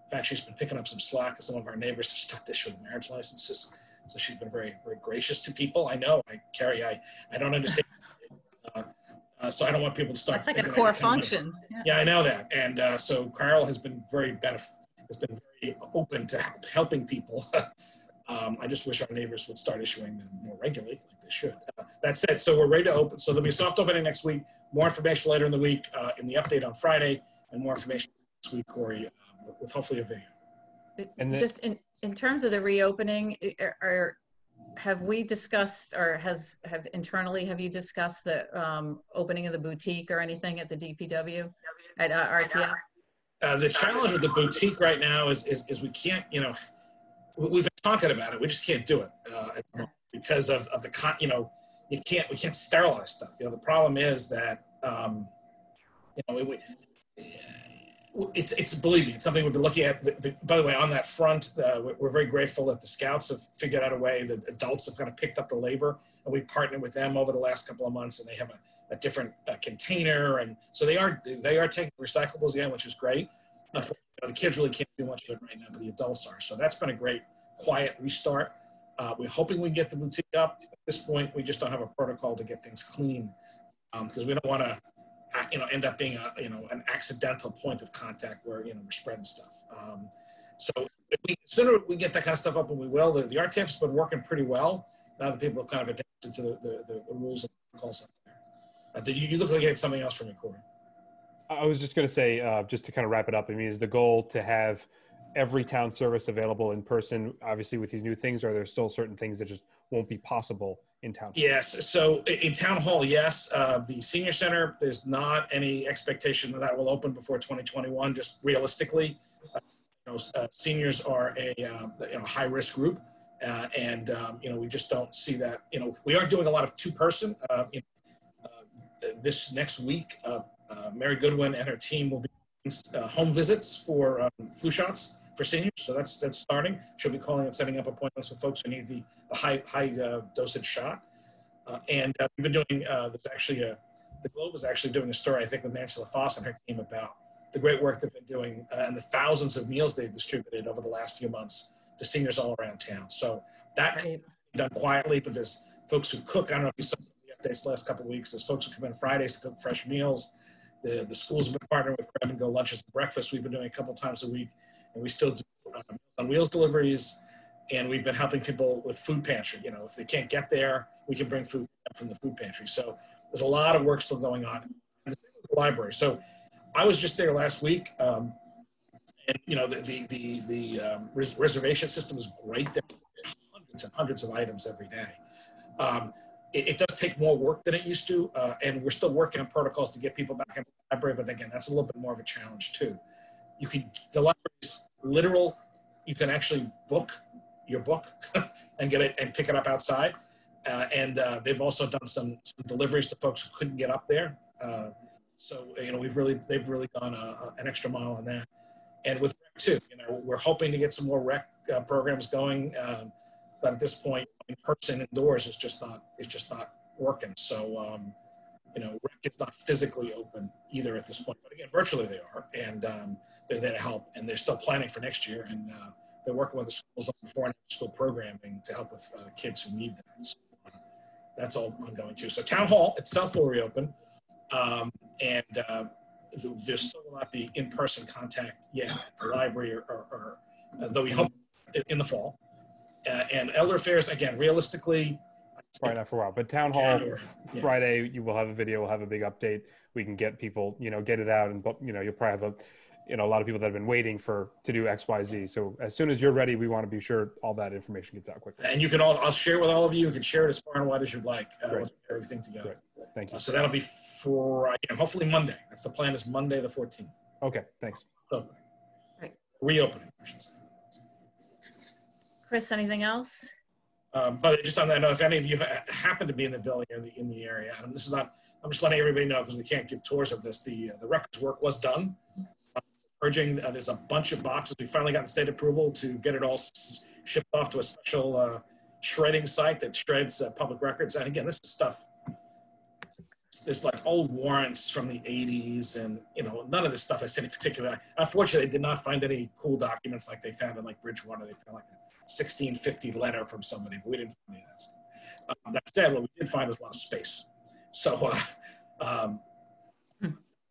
In fact, she's been picking up some slack because some of our neighbors have stopped issuing marriage licenses. So she's been very, very gracious to people. I know, Carrie, I don't understand. So I don't want people to start. That's like a core function. Yeah, I know that. And so Carol has been very open to helping people. I just wish our neighbors would start issuing them more regularly, like they should. That said, so we're ready to open. So there'll be a soft opening next week. More information later in the week in the update on Friday, and more information next week, Corey, with hopefully a video. And just in terms of the reopening, have we discussed, or have you discussed the opening of the boutique or anything at the DPW at RTF? The challenge with the boutique right now is we can't, you know, we've been talking about it. We just can't do it because of the, you know, we can't sterilize stuff. You know, the problem is that, you know, it's believe me, it's something we've been looking at. By the way, on that front, we're very grateful that the Scouts have figured out a way. The adults have kind of picked up the labor, and we've partnered with them over the last couple of months, and they have a different container, and so they are taking recyclables again, which is great. You know, the kids really can't do much of it right now, but the adults are. So that's been a great quiet restart. We're hoping we can get the boutique up. At this point, we just don't have a protocol to get things clean because we don't want to, you know, end up being an accidental point of contact where, you know, we're spreading stuff. So the sooner we get that kind of stuff up, and we will. The RTF's been working pretty well. Now that people have kind of adapted to the rules and protocols out there. You look like you had something else for me, Corey. I was just going to say, just to kind of wrap it up, I mean, is the goal to have every town service available in person? Obviously, with these new things, are there still certain things that just won't be possible in town? Yes. So in town hall, yes. The senior center, there's not any expectation that will open before 2021. Just realistically, you know, seniors are a high risk group, and you know, we just don't see that. You know, we are doing a lot of two-person. You know, this next week, Mary Goodwin and her team will be doing home visits for flu shots for seniors. So that's starting. She'll be calling and setting up appointments with folks who need the high dosage shot. And we've been doing, there's actually the Globe is actually doing a story, I think, with Nancy LaFosse and her team about the great work they've been doing and the thousands of meals they've distributed over the last few months to seniors all around town. So that can be done quietly, but there's folks who cook. I don't know if you saw some of the updates the last couple of weeks. There's folks who come in Fridays to cook fresh meals. The schools have been partnering with Grab and Go lunches and breakfast. We've been doing a couple times a week, and we still do Meals on Wheels deliveries. And we've been helping people with food pantry. You know, if they can't get there, we can bring food from the food pantry. So there's a lot of work still going on. And the same with the library. So I was just there last week, and you know, the reservation system is great. There are hundreds and hundreds of items every day. It does take more work than it used to, and we're still working on protocols to get people back in the library. But again, that's a little bit more of a challenge too. The library's literal. You can actually book your book and get it and pick it up outside. And they've also done some deliveries to folks who couldn't get up there. So you know, they've really gone an extra mile on that. And with rec too, you know, we're hoping to get some more rec programs going. But at this point, in person indoors is just not working. So, you know, rec is not physically open either at this point. But again, virtually they are, and they're there to help. And they're still planning for next year, and they're working with the schools on before and after school programming to help with kids who need them. So, that's all ongoing too. So town hall itself will reopen, and there still will not be in-person contact yet at the library, or though we hope in the fall. And elder affairs, again, realistically, probably not for a while, but town hall Friday, you will have a video, we'll have a big update. We can get people, you know, get it out, and you know, you'll probably have a lot of people that have been waiting to do XYZ. So as soon as you're ready, we want to be sure all that information gets out quickly. And you can I'll share it with all of you. You can share it as far and wide as you'd like. Once we get everything together. Great. Thank you. So that'll be for hopefully Monday. That's the plan, is Monday the 14th. Okay, thanks. So, right. Reopening. Chris, anything else? But just on that note, if any of you happen to be in the building or in the area, and this is not, I'm just letting everybody know because we can't give tours of this. The records work was done. Urging, there's a bunch of boxes. We finally got state approval to get it all shipped off to a special shredding site that shreds public records. And again, this is stuff. There's like old warrants from the 80s, and you know, none of this stuff is any particular. Unfortunately, they did not find any cool documents like they found in like Bridgewater. They found like a 1650 letter from somebody, but we didn't find any of that stuff. That said, what we did find was a lot of space. So,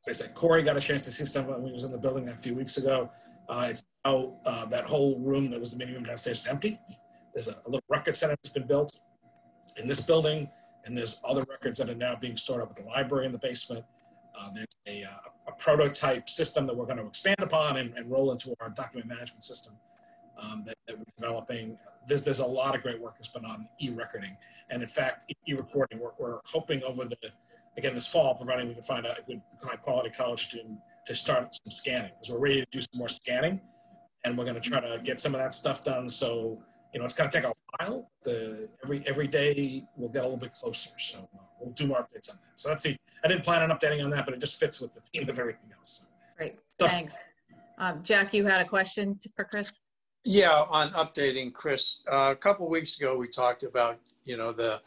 I said, Corey got a chance to see someone when he was in the building a few weeks ago. It's now that whole room that was the meeting room downstairs is empty. there's a little record center that's been built in this building, and there's other records that are now being stored up at the library in the basement. There's a prototype system that we're going to expand upon and roll into our document management system that we're developing. There's a lot of great work that's been on e-recording, and in fact, e-recording. We're hoping over again this fall, providing we can find a good high-quality college student to start some scanning, because we're ready to do some more scanning, and we're going to try to get some of that stuff done. So it's going to take a while. Every day we'll get a little bit closer. So we'll do more updates on that. So that's I didn't plan on updating on that, but it just fits with the theme of everything else. Great, thanks. Jack, you had a question for Chris? Yeah, on updating Chris. A couple of weeks ago, we talked about, the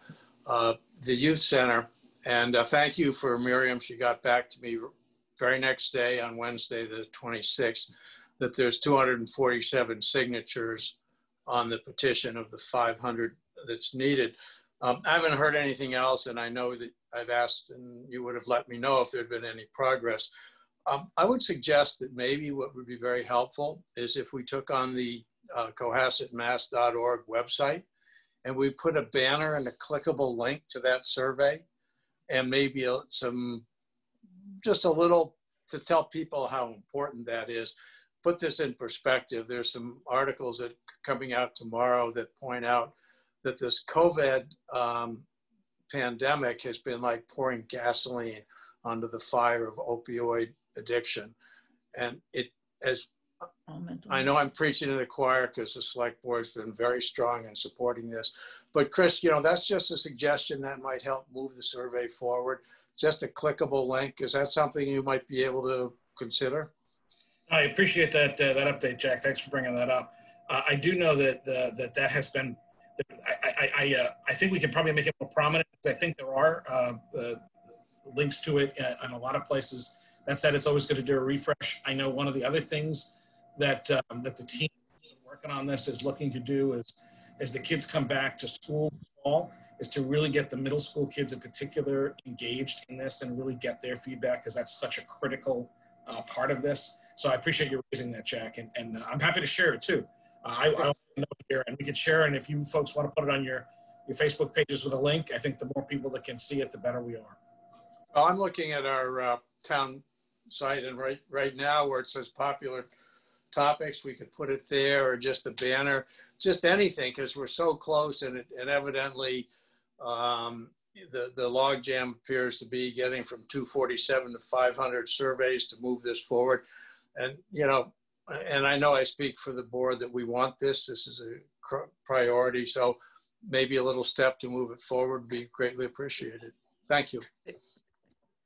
youth center, and thank you for Miriam. She got back to me very next day on Wednesday, the 26th, that there's 247 signatures on the petition of the 500 that's needed. I haven't heard anything else, and I know that I've asked and you would have let me know if there'd been any progress. I would suggest that maybe what would be very helpful is if we took on the cohassetmass.org website and we put a banner and a clickable link to that survey, and maybe just a little to tell people how important that is. Put this in perspective. There's some articles that are coming out tomorrow that point out that this COVID pandemic has been like pouring gasoline onto the fire of opioid addiction. And I know I'm preaching to the choir because the select board's been very strong in supporting this. But Chris, that's just a suggestion that might help move the survey forward. Just a clickable link. Is that something you might be able to consider? I appreciate that update, Jack. Thanks for bringing that up. I do know that that has been. I think we can probably make it more prominent. I think there are links to it in a lot of places. That said, it's always good to do a refresh. I know one of the other things that the team working on this is looking to do is, as the kids come back to school this fall, is to really get the middle school kids in particular engaged in this and really get their feedback, because that's such a critical part of this. So I appreciate you raising that, Jack, and I'm happy to share it too. I know here, and we can share, and if you folks want to put it on your Facebook pages with a link, I think the more people that can see it, the better we are. Well, I'm looking at our town site, and right now where it says popular topics, we could put it there, or just a banner, just anything, because we're so close, and evidently the logjam appears to be getting from 247 to 500 surveys to move this forward. And, and I know I speak for the board that we want this. This is a priority. So maybe a little step to move it forward would be greatly appreciated. Thank you.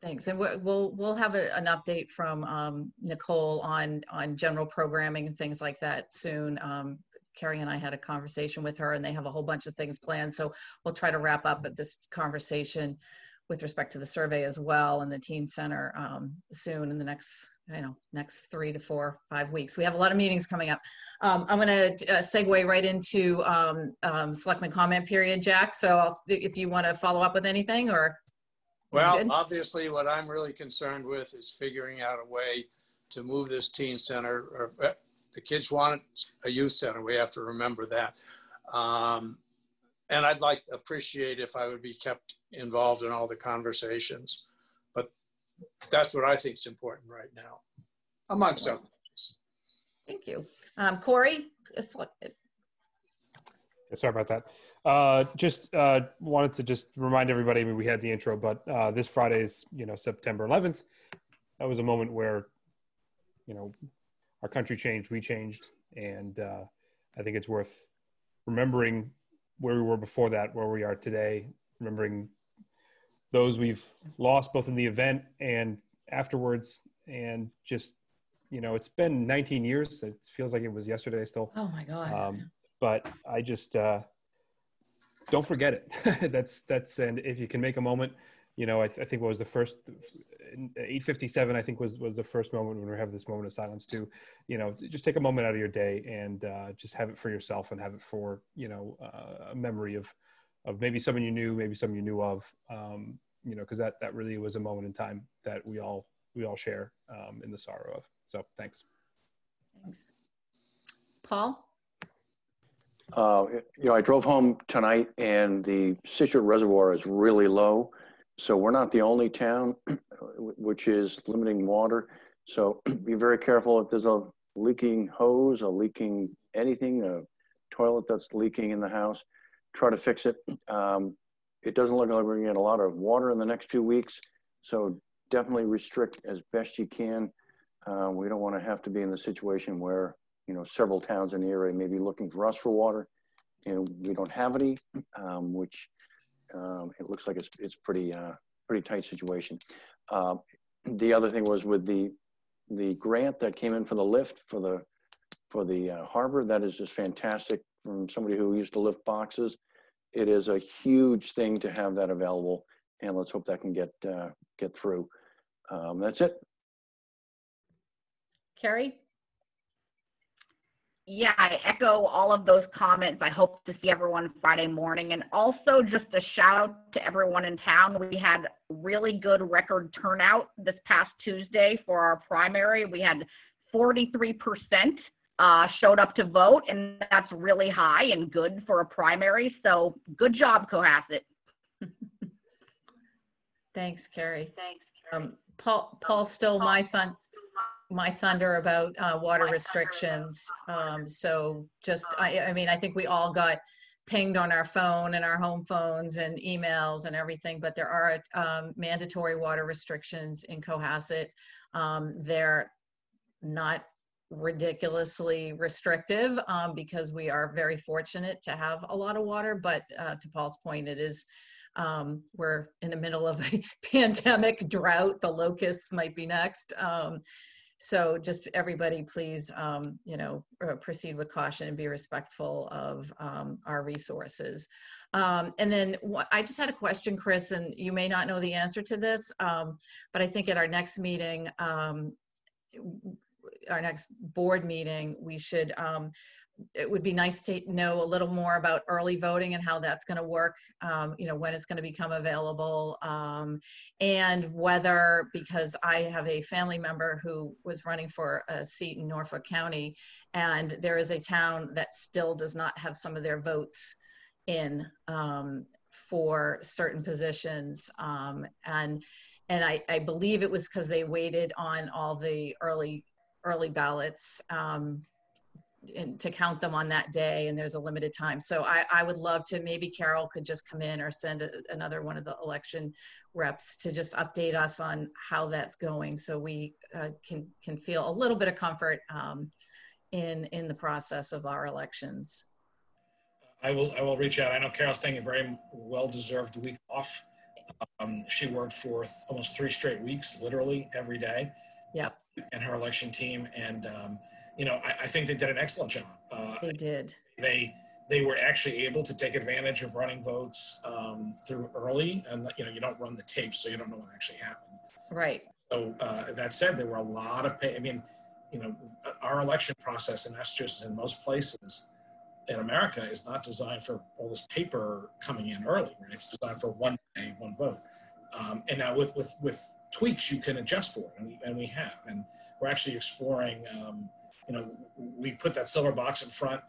Thanks. And we'll have an update from Nicole on general programming and things like that soon. Carrie and I had a conversation with her, and they have a whole bunch of things planned. So we'll try to wrap up at this conversation with respect to the survey as well, and the teen center soon in the next 3 to 4 or 5 weeks. We have a lot of meetings coming up. I'm going to segue right into selectman comment period, Jack. So if you want to follow up with anything, or. Well, obviously what I'm really concerned with is figuring out a way to move this teen center, or the kids want a youth center. We have to remember that. And I'd appreciate if I would be kept involved in all the conversations, but that's what I think is important right now, amongst other things. Thank you. Corey? Sorry about that. Just wanted to just remind everybody, I mean, we had the intro, but this Friday is, September 11th. That was a moment where, our country changed, we changed. And I think it's worth remembering where we were before that, where we are today, remembering those we've lost both in the event and afterwards. And just, it's been 19 years. It feels like it was yesterday still. Oh my God. But I just, don't forget it. that's, and if you can make a moment, I think what was the first 8:57, I think was the first moment when we have this moment of silence to, just take a moment out of your day and just have it for yourself, and have it for, a memory of maybe someone you knew, maybe someone you knew of, because that really was a moment in time that we all share in the sorrow of. So thanks. Thanks. Paul? I drove home tonight and the Situate Reservoir is really low. So we're not the only town which is limiting water. So be very careful if there's a leaking hose, a leaking anything, a toilet that's leaking in the house, try to fix it. It doesn't look like we're gonna get a lot of water in the next few weeks. So definitely restrict as best you can. We don't want to have to be in the situation where, several towns in the area may be looking for us for water and we don't have any, which it looks like it's pretty tight situation. The other thing was with the grant that came in for the lift for the harbor. That is just fantastic from somebody who used to lift boxes. It is a huge thing to have that available, and let's hope that can get through. That's it. Carrie? Yeah, I echo all of those comments. I hope to see everyone Friday morning. And also just a shout out to everyone in town. We had really good record turnout this past Tuesday for our primary. We had 43% showed up to vote, and that's really high and good for a primary. So good job, Cohasset. Thanks, Carrie. Paul stole my thunder about water restrictions. So just, I mean, I think we all got pinged on our phone and our home phones and emails and everything, but there are mandatory water restrictions in Cohasset. They're not ridiculously restrictive because we are very fortunate to have a lot of water, but to Paul's point, it is we're in the middle of a pandemic drought. The locusts might be next. So just everybody, please, proceed with caution and be respectful of our resources. And then I just had a question, Chris, and you may not know the answer to this, but I think at our next meeting, our next board meeting, we should, it would be nice to know a little more about early voting and how that's going to work, when it's going to become available, and whether, because I have a family member who was running for a seat in Norfolk County, and there is a town that still does not have some of their votes in for certain positions, and I believe it was because they waited on all the early ballots and to count them on that day, and there's a limited time. So I would love to, maybe Carol could just come in or send another one of the election reps to just update us on how that's going, so we can feel a little bit of comfort in the process of our elections. I will reach out. I know Carol's taking a very well-deserved week off. She worked for almost 3 straight weeks, literally every day. Yep. And her election team, and I think they did an excellent job. They did. They were actually able to take advantage of running votes through early, and you don't run the tapes, so you don't know what actually happened. Right. So that said, there were a lot of our election process in Massachusetts and most places in America is not designed for all this paper coming in early. Right? It's designed for one day, one vote. And now with tweaks you can adjust for it, and we have, and we're actually exploring. We put that silver box in front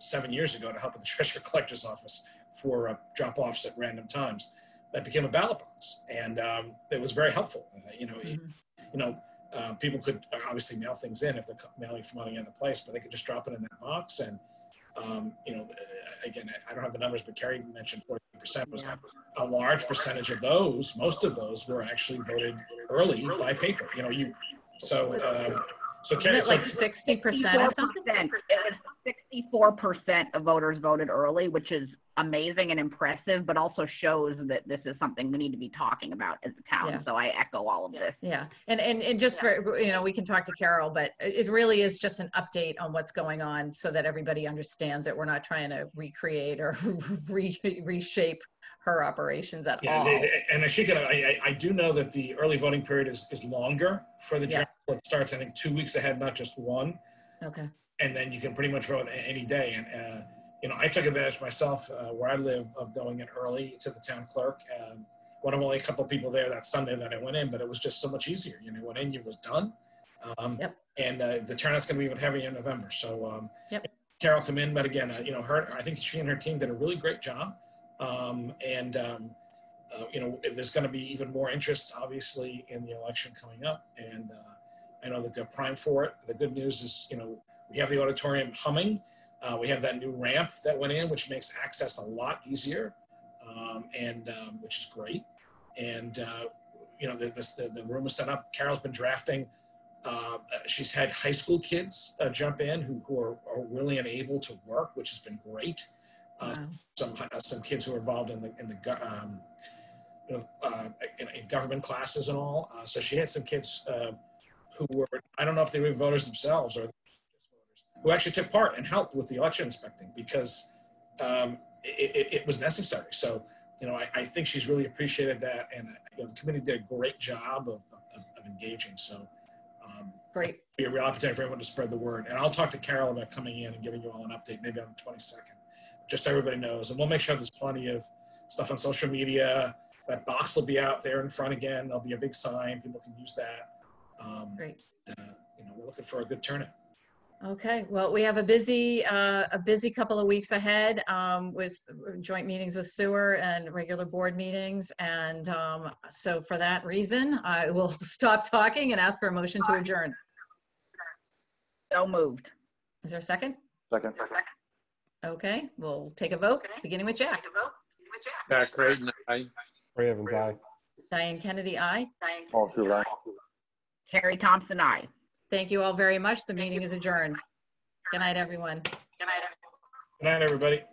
7 years ago to help with the Treasurer Collector's Office for drop-offs at random times. That became a ballot box, and it was very helpful. People could obviously mail things in if they're mailing from any other place, but they could just drop it in that box. And again, I don't have the numbers, but Carrie mentioned 40% was a large percentage of those. Most of those were actually voted early by paper. So Isn't it like 60% or something? It was 64% of voters voted early, which is amazing and impressive, but also shows that this is something we need to be talking about as a town. Yeah. So I echo all of this. Yeah, and just for, we can talk to Carol, but it really is just an update on what's going on so that everybody understands that we're not trying to recreate or reshape her operations at all. And I do know that the early voting period is longer for the general. It starts, I think, 2 weeks ahead, not just one. Okay. And then you can pretty much vote any day. And I took advantage myself where I live of going in early to the town clerk. One of only a couple of people there that Sunday that I went in, but it was just so much easier. You went in, you was done. And the turnout's going to be even heavier in November. So Carol come in, but again, I think she and her team did a really great job. There's going to be even more interest, obviously, in the election coming up. And I know that they're primed for it. The good news is, we have the auditorium humming. We have that new ramp that went in, which makes access a lot easier, which is great. And, the room is set up. Carol's been drafting. She's had high school kids jump in who are willing and able to work, which has been great. Wow. Some kids who are involved in government classes and all. So she had some kids who were, I don't know if they were voters themselves or who actually took part and helped with the election inspecting because it was necessary. So, I think she's really appreciated that. And the committee did a great job of engaging. So great. It'll be a real opportunity for everyone to spread the word. And I'll talk to Carol about coming in and giving you all an update, maybe on the 22nd, just so everybody knows. And we'll make sure there's plenty of stuff on social media. That box will be out there in front again. There'll be a big sign. People can use that. Great. We're looking for a good turnout. Okay, well, we have a busy couple of weeks ahead with joint meetings with sewer and regular board meetings. And so for that reason, I will stop talking and ask for a motion to adjourn. So moved. Is there a second? Second. Okay, we'll take a vote, beginning with Jack. Jack Creighton, aye. Ray Evans, aye. Diane Kennedy, aye. Paul Shula. Carrie Thompson, aye. Thank you all very much. The meeting is adjourned. Good night, everyone. Good night, everybody.